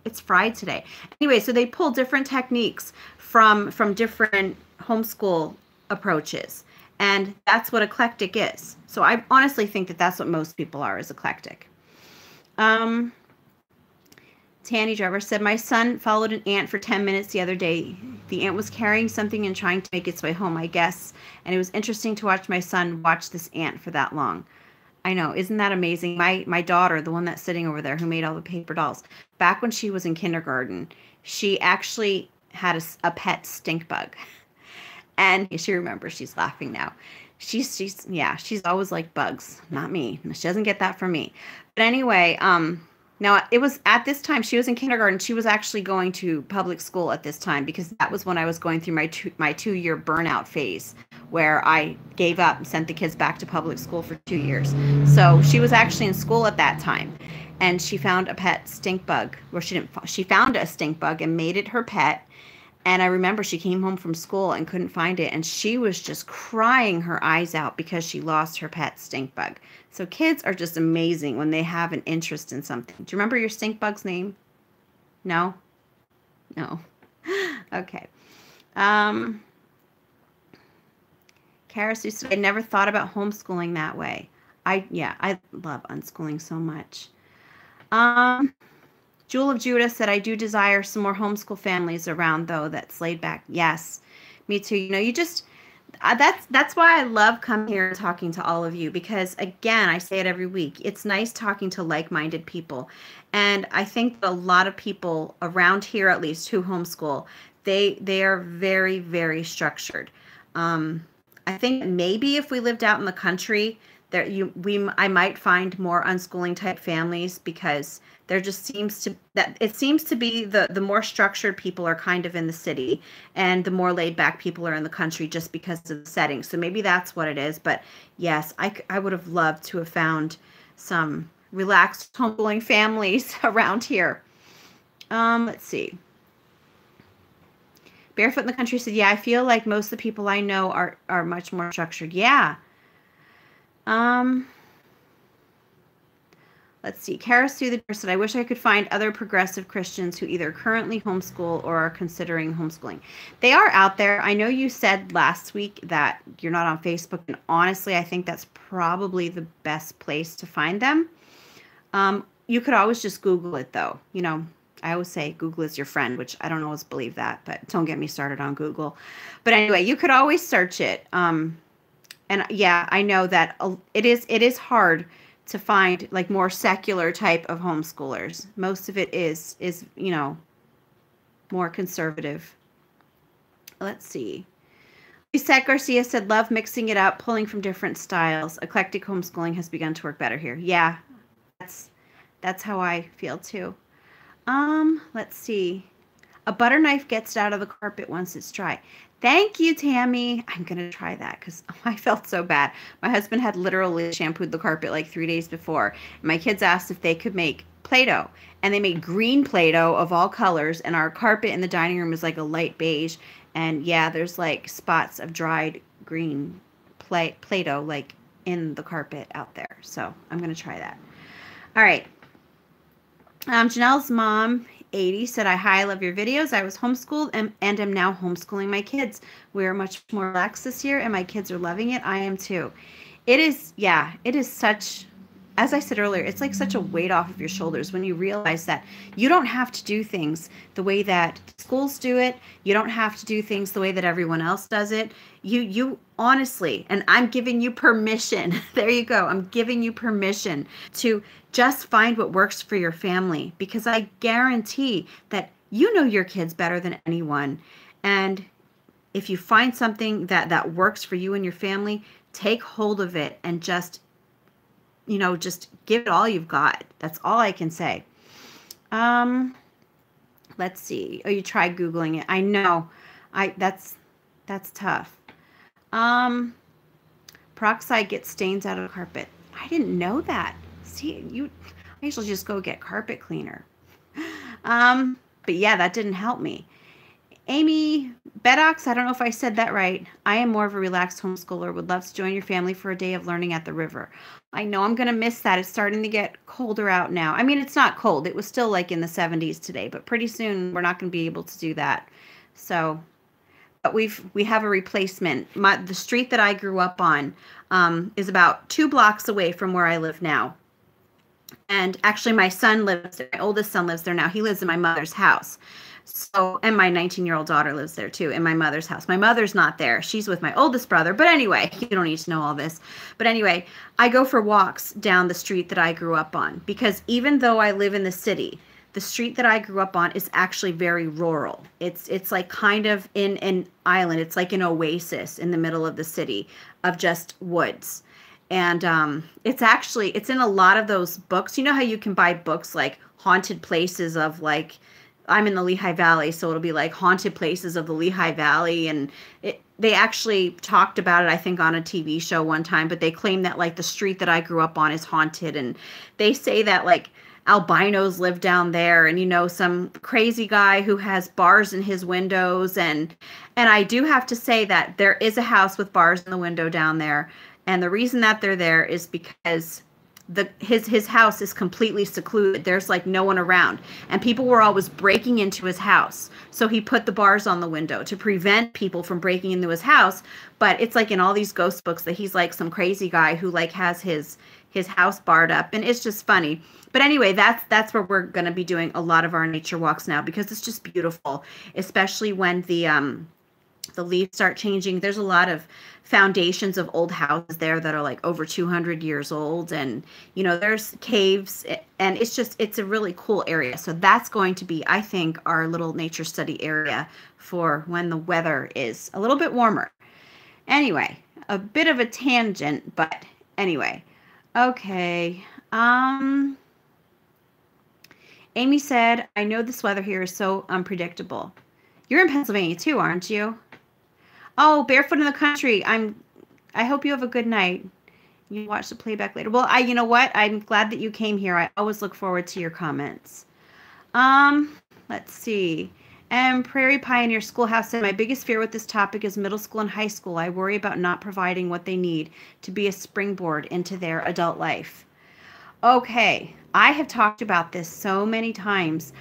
[SPEAKER 1] it's fried today. Anyway, so they pull different techniques from different homeschool approaches. And that's what eclectic is. So I honestly think that that's what most people are, is eclectic. Tanny Driver said, my son followed an ant for 10 minutes the other day. The ant was carrying something and trying to make its way home, I guess. And it was interesting to watch my son watch this ant for that long. I know. Isn't that amazing? My daughter, the one that's sitting over there who made all the paper dolls, back when she was in kindergarten, she actually had a pet stink bug. And she remembers, she's laughing now. She's always like bugs, not me. She doesn't get that from me. But anyway, now it was at this time, she was in kindergarten. She was actually going to public school at this time, because that was when I was going through my 2-year burnout phase, where I gave up and sent the kids back to public school for 2 years. So she was actually in school at that time, and she found a pet stink bug, or she found a stink bug and made it her pet. And I remember she came home from school and couldn't find it, and she was just crying her eyes out because she lost her pet stink bug. So kids are just amazing when they have an interest in something. Do you remember your stink bug's name? No? No. Okay. Kara Sue said, I never thought about homeschooling that way. I love unschooling so much. Jewel of Judah said, I do desire some more homeschool families around, though, that's laid back. Yes, me too. You know, That's why I love coming here and talking to all of you, because again, I say it every week. It's nice talking to like-minded people. And I think that a lot of people around here, at least, who homeschool, they are very, very structured. I think maybe if we lived out in the country, I might find more unschooling type families, because there just seems to be the more structured people are kind of in the city, and the more laid back people are in the country, just because of the setting. So maybe that's what it is. But yes, I would have loved to have found some relaxed homeschooling families around here. Let's see. Barefoot in the Country said, yeah, I feel like most of the people I know are much more structured. Yeah. Let's see. Kara Sue the Deer said, I wish I could find other progressive Christians who either currently homeschool or are considering homeschooling. They are out there. I know you said last week that you're not on Facebook, and honestly, I think that's probably the best place to find them. You could always just Google it, though. You know, I always say Google is your friend, which I don't always believe that, but don't get me started on Google. But anyway, you could always search it. And yeah, I know that it is hard to find like more secular type of homeschoolers. Most of it is, you know, more conservative. Let's see. Lisette Garcia said, love mixing it up, pulling from different styles. Eclectic homeschooling has begun to work better here. Yeah, that's how I feel too. Let's see. A butter knife gets it out of the carpet once it's dry. Thank you, Tammy. I'm going to try that, because I felt so bad. My husband had literally shampooed the carpet like 3 days before. My kids asked if they could make Play-Doh, and they made green Play-Doh of all colors, and our carpet in the dining room is like a light beige. And yeah, there's like spots of dried green Play-Doh like in the carpet out there. So I'm going to try that. All right. Janelle's mom, 80, said, hi, I love your videos. I was homeschooled and am now homeschooling my kids. We are much more relaxed this year, and my kids are loving it. I am too. It is, yeah, it is such, as I said earlier, it's like such a weight off of your shoulders when you realize that you don't have to do things the way that schools do it. You don't have to do things the way that everyone else does it. You honestly, and I'm giving you permission. There you go. I'm giving you permission to just find what works for your family, because I guarantee that you know your kids better than anyone. And if you find something that works for you and your family, take hold of it and just, you know, just give it all you've got. That's all I can say. Let's see. Oh, you tried Googling it. I know. That's tough. Peroxide gets stains out of the carpet. I didn't know that. See, I usually just go get carpet cleaner. But yeah, that didn't help me. Amy Beddox, I don't know if I said that right. I am more of a relaxed homeschooler. Would love to join your family for a day of learning at the river. I know I'm going to miss that. It's starting to get colder out now. I mean, it's not cold. It was still like in the 70s today, but pretty soon we're not going to be able to do that. So, but we have a replacement. The street that I grew up on is about 2 blocks away from where I live now. And actually my son lives there. My oldest son lives there now. He lives in my mother's house. So, and my 19-year-old daughter lives there too, in my mother's house. My mother's not there. She's with my oldest brother. But anyway, you don't need to know all this. But anyway, I go for walks down the street that I grew up on, because even though I live in the city, the street that I grew up on is actually very rural. It's like kind of in an island. It's like an oasis in the middle of the city of just woods. And it's in a lot of those books. You know how you can buy books like haunted places of, like, I'm in the Lehigh Valley, so it'll be like haunted places of the Lehigh Valley. And they actually talked about it, I think, on a TV show one time, but they claim that like the street that I grew up on is haunted. And they say that like albinos live down there, and, you know, some crazy guy who has bars in his windows. And I do have to say that there is a house with bars in the window down there. And the reason that they're there is because his house is completely secluded. There's like no one around, and people were always breaking into his house. So he put the bars on the window to prevent people from breaking into his house. But it's like in all these ghost books that he's like some crazy guy who like has his house barred up, and it's just funny. But anyway, that's where we're going to be doing a lot of our nature walks now, because it's just beautiful, especially when the the leaves start changing. There's a lot of foundations of old houses there that are like over 200 years old. And, you know, there's caves, and it's a really cool area. So that's going to be, I think, our little nature study area for when the weather is a little bit warmer. Anyway, a bit of a tangent, but anyway. Okay. Amy said, I know this weather here is so unpredictable. You're in Pennsylvania too, aren't you? Oh, barefoot in the country. I hope you have a good night. You watch the playback later. Well, you know what? I'm glad that you came here. I always look forward to your comments. Let's see. And Prairie Pioneer Schoolhouse said, my biggest fear with this topic is middle school and high school. I worry about not providing what they need to be a springboard into their adult life. Okay. I have talked about this so many times.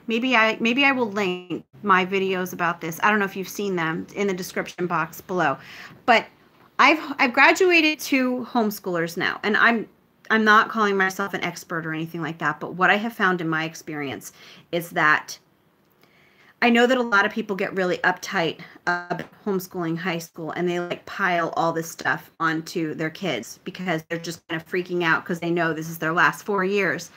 [SPEAKER 1] Maybe I will link my videos about this. I don't know if you've seen them in the description box below, but I've graduated 2 homeschoolers now, and I'm not calling myself an expert or anything like that, but what I have found in my experience is that I know that a lot of people get really uptight about homeschooling high school, and they like pile all this stuff onto their kids because they're just kind of freaking out because they know this is their last 4 years.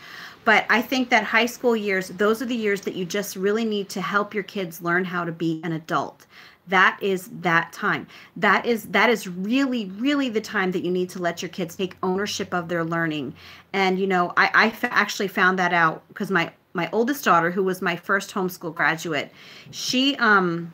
[SPEAKER 1] But I think that high school years, those are the years that you just really need to help your kids learn how to be an adult. That is that time. That is really, really the time that you need to let your kids take ownership of their learning. And, you know, I actually found that out because my oldest daughter, who was my first homeschool graduate, she had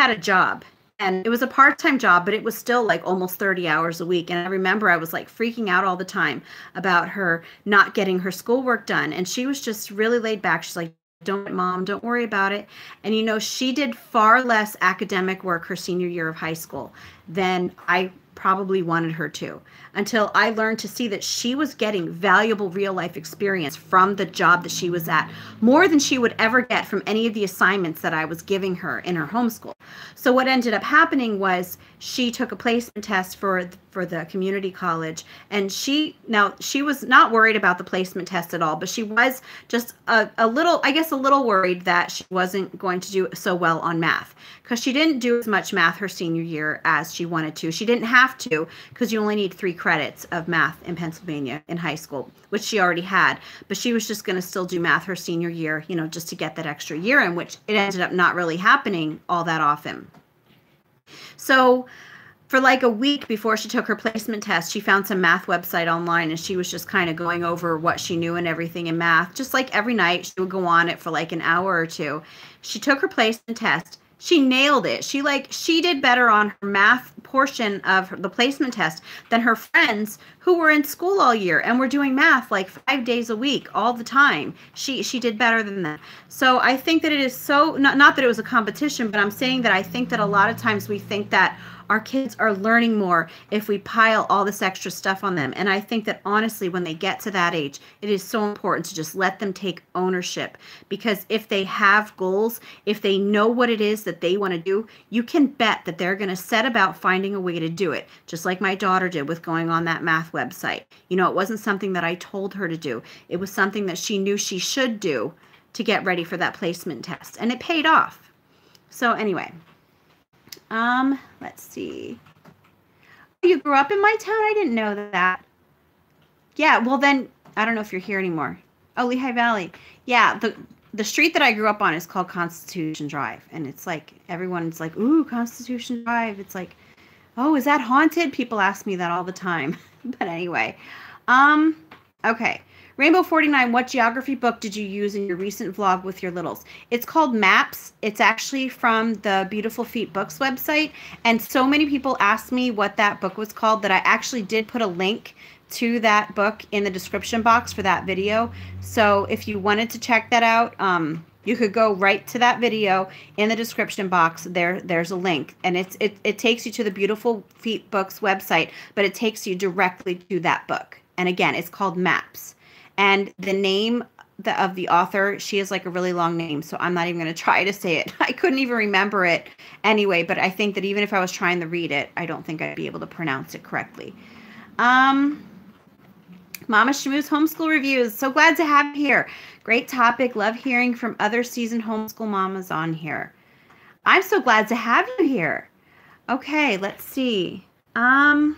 [SPEAKER 1] a job. And it was a part-time job, but it was still like almost 30 hours a week. And I remember I was like freaking out all the time about her not getting her schoolwork done. And she was just really laid back. She's like, don't, Mom, don't worry about it. And, you know, she did far less academic work her senior year of high school than I probably wanted her to, until I learned to see that she was getting valuable real life experience from the job that she was at, more than she would ever get from any of the assignments that I was giving her in her homeschool. So what ended up happening was she took a placement test for the community college, and she was not worried about the placement test at all, but she was just a little worried that she wasn't going to do so well on math, because she didn't do as much math her senior year as she wanted to. She didn't have to, because you only need 3 credits of math in Pennsylvania in high school, which she already had, but she was just going to still do math her senior year, you know, just to get that extra year in, which it ended up not really happening all that often. So for like a week before she took her placement test, she found some math website online, and she was just kind of going over what she knew and everything in math. Just like every night, she would go on it for like an hour or two. She took her placement test. She nailed it. She did better on her math portion of the placement test than her friends who were in school all year and were doing math like 5 days a week all the time. She did better than that. So I think that it is so, not that it was a competition, but I'm saying that I think that a lot of times we think that our kids are learning more if we pile all this extra stuff on them. And I think that honestly, when they get to that age, it is so important to just let them take ownership, because if they have goals, if they know what it is that they want to do, you can bet that they're going to set about finding a way to do it. Just like my daughter did with going on that math website. You know, it wasn't something that I told her to do. It was something that she knew she should do to get ready for that placement test. And it paid off. So anyway. Let's see. You grew up in my town? I didn't know that. Yeah, well then, I don't know if you're here anymore. Oh, Lehigh Valley. Yeah, the street that I grew up on is called Constitution Drive. And it's like, everyone's like, ooh, Constitution Drive. It's like, oh, is that haunted? People ask me that all the time. But anyway, okay. Rainbow 49, what geography book did you use in your recent vlog with your littles? It's called Maps. It's actually from the Beautiful Feet Books website. And so many people asked me what that book was called that I actually did put a link to that book in the description box for that video. So if you wanted to check that out, you could go right to that video in the description box. There's a link, and it takes you to the Beautiful Feet Books website, but it takes you directly to that book. And again, it's called Maps. And the name of the author, she has like a really long name, so I'm not even going to try to say it. I couldn't even remember it anyway, but I think that even if I was trying to read it, I don't think I'd be able to pronounce it correctly. My Mama Shmoo's homeschool reviews. So glad to have you here. Great topic. Love hearing from other seasoned homeschool mamas on here. I'm so glad to have you here. Okay, let's see. Are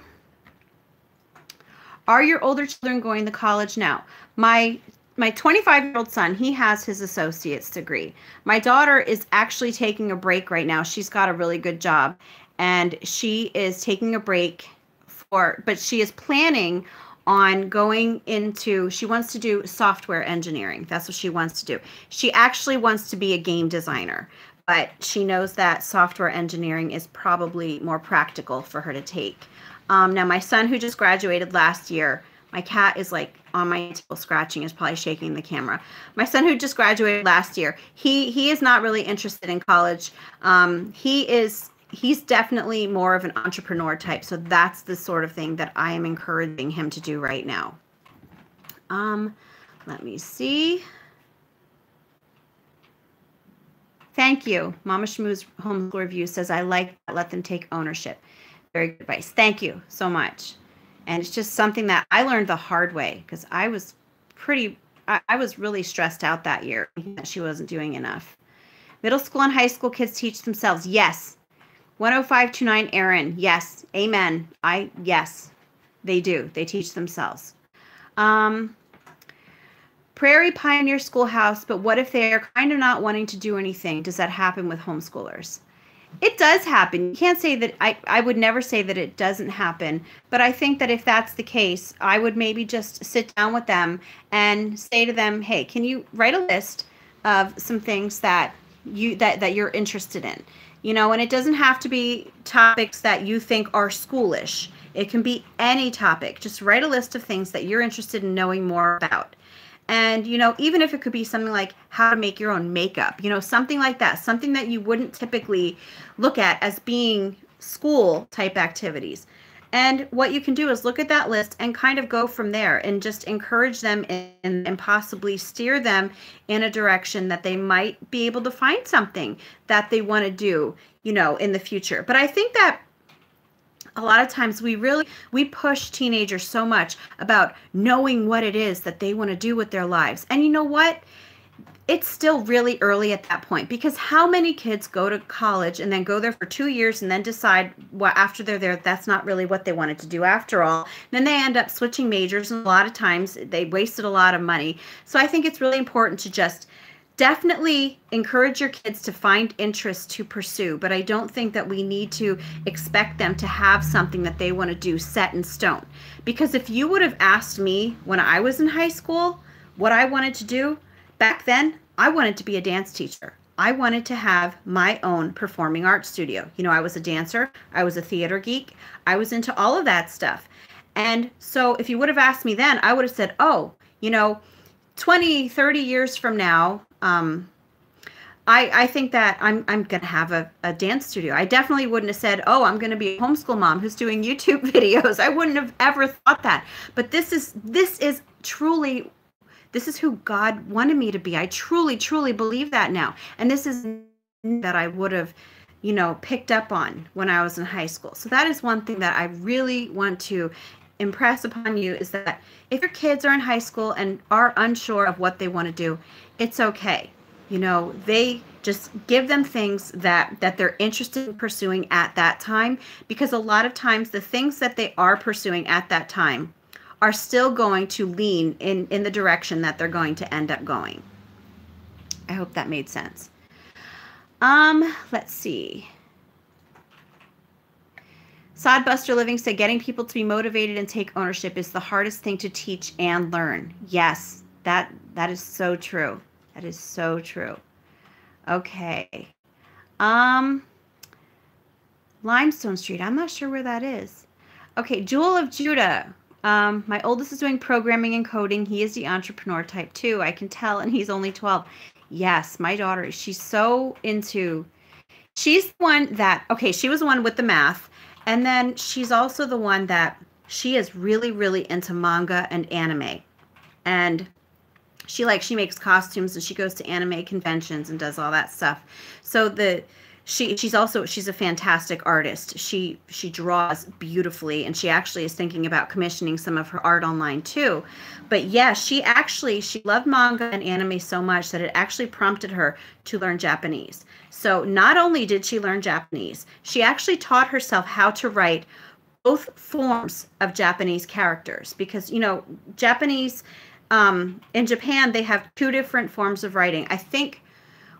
[SPEAKER 1] your older children going to college now? My 25-year-old son, he has his associate's degree. My daughter is actually taking a break right now. She's got a really good job, and she is taking a break but she is planning on going into, she wants to do software engineering. That's what she wants to do. She actually wants to be a game designer, but she knows that software engineering is probably more practical for her to take. Now, my son who just graduated last year, my cat is like on my table scratching, is probably shaking the camera. My son who just graduated last year, he is not really interested in college. He's definitely more of an entrepreneur type. So that's the sort of thing that I am encouraging him to do right now. Let me see. Thank you. Mama Shmoo's homeschool review says, I like that. Let them take ownership. Very good advice. Thank you so much. And it's just something that I learned the hard way, because I was really stressed out that year that she wasn't doing enough. Middle school and high school kids teach themselves. Yes. 10529 Aaron. Yes. Amen. Yes, they do. They teach themselves. Prairie Pioneer Schoolhouse, but what if they're kind of not wanting to do anything? Does that happen with homeschoolers? It does happen. You can't say that. I would never say that it doesn't happen, but I think that if that's the case, I would maybe just sit down with them and say to them, hey, can you write a list of some things that you're interested in? You know, and it doesn't have to be topics that you think are schoolish. It can be any topic. Just write a list of things that you're interested in knowing more about. And, you know, even if it could be something like how to make your own makeup, you know, something like that, something that you wouldn't typically look at as being school type activities. And what you can do is look at that list and kind of go from there and just encourage them and possibly steer them in a direction that they might be able to find something that they want to do, you know, in the future. But I think that a lot of times we push teenagers so much about knowing what it is that they want to do with their lives. And you know what? It's still really early at that point, because how many kids go to college and then go there for 2 years and then decide, well, after they're there, that's not really what they wanted to do after all. Then they end up switching majors, and a lot of times they wasted a lot of money. So I think it's really important to just definitely encourage your kids to find interests to pursue, but I don't think that we need to expect them to have something that they want to do set in stone. Because if you would have asked me when I was in high school what I wanted to do, back then, I wanted to be a dance teacher. I wanted to have my own performing arts studio. You know, I was a dancer. I was a theater geek. I was into all of that stuff. And so if you would have asked me then, I would have said, oh, you know, 20, 30 years from now, I think that I'm going to have a dance studio. I definitely wouldn't have said, oh, I'm going to be a homeschool mom who's doing YouTube videos. I wouldn't have ever thought that. But this is truly, this is who God wanted me to be. I truly, truly believe that now. And this is that I would have, you know, picked up on when I was in high school. So that is one thing that I really want to impress upon you, is that if your kids are in high school and are unsure of what they want to do, it's okay. You know, they just give them things that they're interested in pursuing at that time, because a lot of times the things that they are pursuing at that time are still going to lean in the direction that they're going to end up going. I hope that made sense. Let's see. Sodbuster Living said, getting people to be motivated and take ownership is the hardest thing to teach and learn. Yes, that is so true. That is so true. Okay. Limestone Street. I'm not sure where that is. Okay, Jewel of Judah. My oldest is doing programming and coding. He is the entrepreneur type too. I can tell, and he's only 12. Yes, my daughter, she's so into, she's the one that, okay, she was the one with the math. And then she's also the one that she is really, really into manga and anime. And she makes costumes, and she goes to anime conventions and does all that stuff. So she's a fantastic artist. She draws beautifully, and she actually is thinking about commissioning some of her art online too. But yeah, she loved manga and anime so much that it actually prompted her to learn Japanese. So not only did she learn Japanese, she actually taught herself how to write both forms of Japanese characters, because Japanese, in Japan, they have two different forms of writing. I think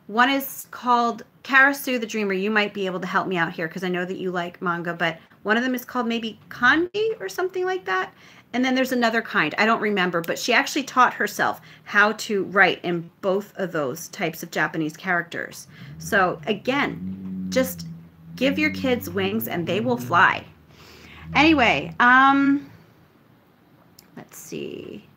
[SPEAKER 1] one is called Karasu the Dreamer. You might be able to help me out here because I know that you like manga, but one of them is called maybe kanji or something like that. And then there's another kind. I don't remember, but she actually taught herself how to write in both of those types of Japanese characters. So again, just give your kids wings and they will fly. Anyway, let's see.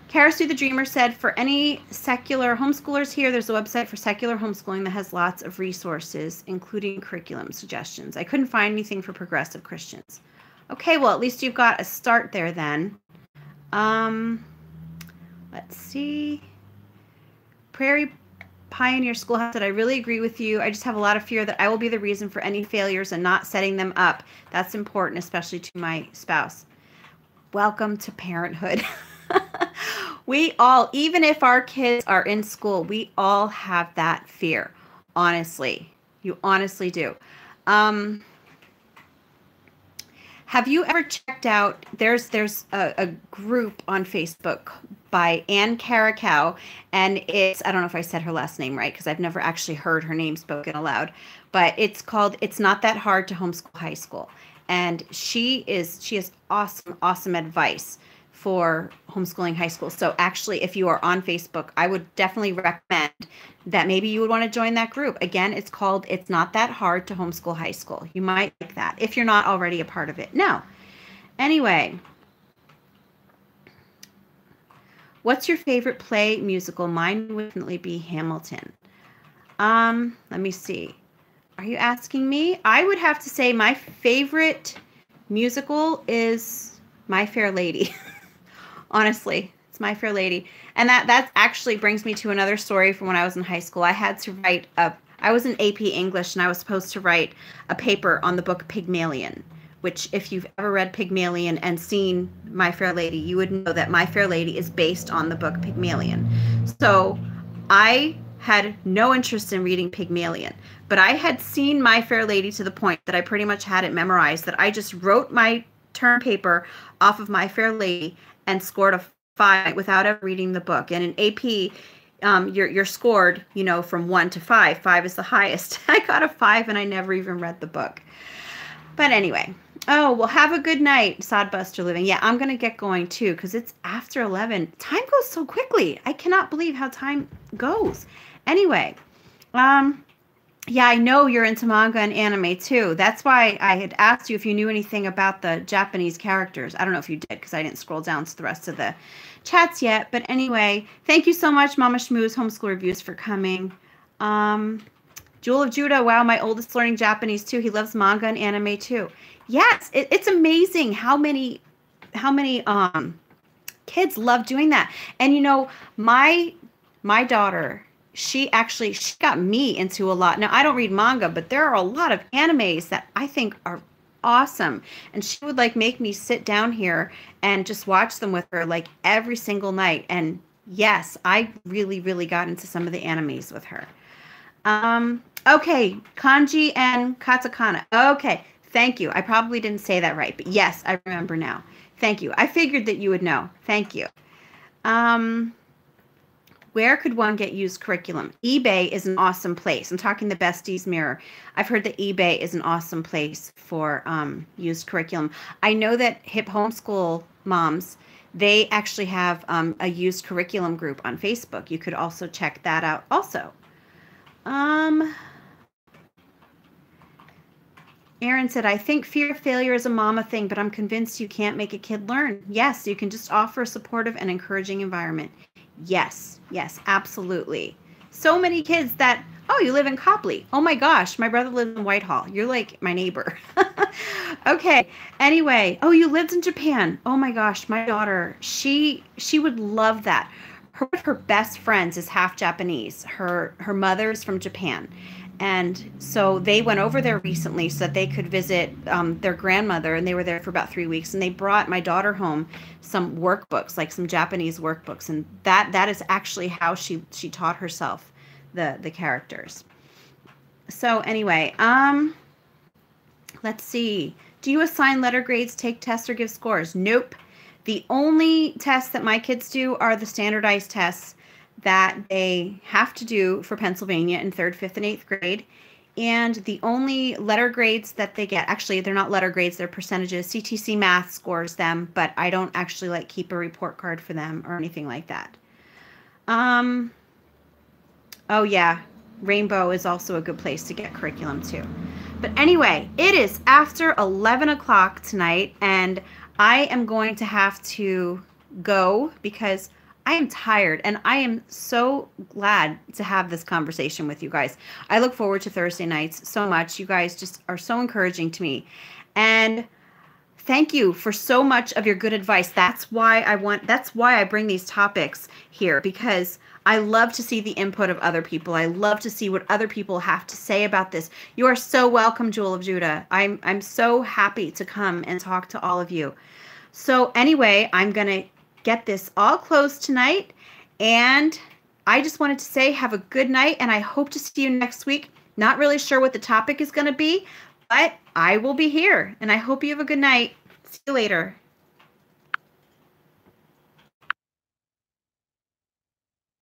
[SPEAKER 1] Karasu the Dreamer said, for any secular homeschoolers here, there's a website for secular homeschooling that has lots of resources, including curriculum suggestions. I couldn't find anything for progressive Christians. Okay, well, at least you've got a start there then. Let's see. Prairie Pioneer Schoolhouse said, I really agree with you. I just have a lot of fear that I will be the reason for any failures and not setting them up. That's important, especially to my spouse. Welcome to parenthood. We all, even if our kids are in school, we all have that fear. Honestly, you honestly do. Have you ever checked out, there's a group on Facebook by Ann Caracal, and it's, I don't know if I said her last name right because I've never actually heard her name spoken aloud, but it's called It's Not That Hard to Homeschool High School. And she has awesome advice for homeschooling high school. So actually, if you are on Facebook, I would definitely recommend that maybe you would want to join that group. Again, it's called It's Not That Hard to Homeschool High School. You might like that if you're not already a part of it. No. Anyway, what's your favorite play musical? Mine would definitely be Hamilton. Let me see. Are you asking me? I would have to say my favorite musical is My Fair Lady. Honestly, it's My Fair Lady. And that actually brings me to another story from when I was in high school. I had to write I was in AP English, and I was supposed to write a paper on the book Pygmalion, which if you've ever read Pygmalion and seen My Fair Lady, you would know that My Fair Lady is based on the book Pygmalion. So I had no interest in reading Pygmalion, but I had seen My Fair Lady to the point that I pretty much had it memorized, that I just wrote my term paper off of My Fair Lady and scored a 5 without ever reading the book. And in AP, you're scored, from 1 to 5. 5 is the highest. I got a 5 and I never even read the book. But anyway, oh, well, have a good night, Sodbuster Living. Yeah, I'm going to get going too because it's after 11. Time goes so quickly. I cannot believe how time goes. Anyway, yeah, I know you're into manga and anime too. That's why I had asked you if you knew anything about the Japanese characters. I don't know if you did because I didn't scroll down to the rest of the chats yet. But anyway, thank you so much, Mama Shmoo's Homeschool Reviews, for coming. Jewel of Judah, wow, my oldest learning Japanese too. He loves manga and anime too. Yes, it's amazing how many kids love doing that. And my daughter, she got me into a lot. Now, I don't read manga, but there are a lot of animes that I think are awesome. And she would make me sit down here and just watch them with her every single night. And yes, I really, really got into some of the animes with her. Okay, kanji and katakana. Okay, thank you. I probably didn't say that right, but yes, I remember now. Thank you. I figured that you would know. Thank you. Where could one get used curriculum? eBay is an awesome place. I'm talking the Besties Mirror. I've heard that eBay is an awesome place for used curriculum. I know that Hip Homeschool Moms, they actually have a used curriculum group on Facebook. You could also check that out also. Aaron said, I think fear of failure is a mama thing, but I'm convinced you can't make a kid learn. Yes, you can just offer a supportive and encouraging environment. Yes, absolutely. So many kids that, oh, you live in Copley. Oh my gosh, my brother lives in Whitehall. You're like my neighbor. Okay, anyway. Oh, you lived in Japan. Oh my gosh, my daughter, she would love that. one of her best friends is half Japanese. Her mother's from Japan. And so they went over there recently so that they could visit their grandmother, and they were there for about 3 weeks. And they brought my daughter home some workbooks, like some Japanese workbooks, and that is actually how she taught herself the characters. So anyway, let's see. Do you assign letter grades, take tests, or give scores? Nope. The only tests that my kids do are the standardized tests that they have to do for Pennsylvania in 3rd, 5th, and 8th grade. And the only letter grades that they get, actually, they're not letter grades, they're percentages. CTC Math scores them, but I don't actually like keep a report card for them or anything like that. Oh yeah, Rainbow is also a good place to get curriculum too. But anyway, it is after 11 o'clock tonight, and I am going to have to go because I am tired, and I am so glad to have this conversation with you guys. I look forward to Thursday nights so much. You guys just are so encouraging to me. And thank you for so much of your good advice. That's why I bring these topics here, because I love to see the input of other people. I love to see what other people have to say about this. You are so welcome, Jewel of Judah. I'm so happy to come and talk to all of you. So anyway, I'm going to get this all closed tonight, and I just wanted to say have a good night, and I hope to see you next week. Not really sure what the topic is going to be, but I will be here, and I hope you have a good night. See you later.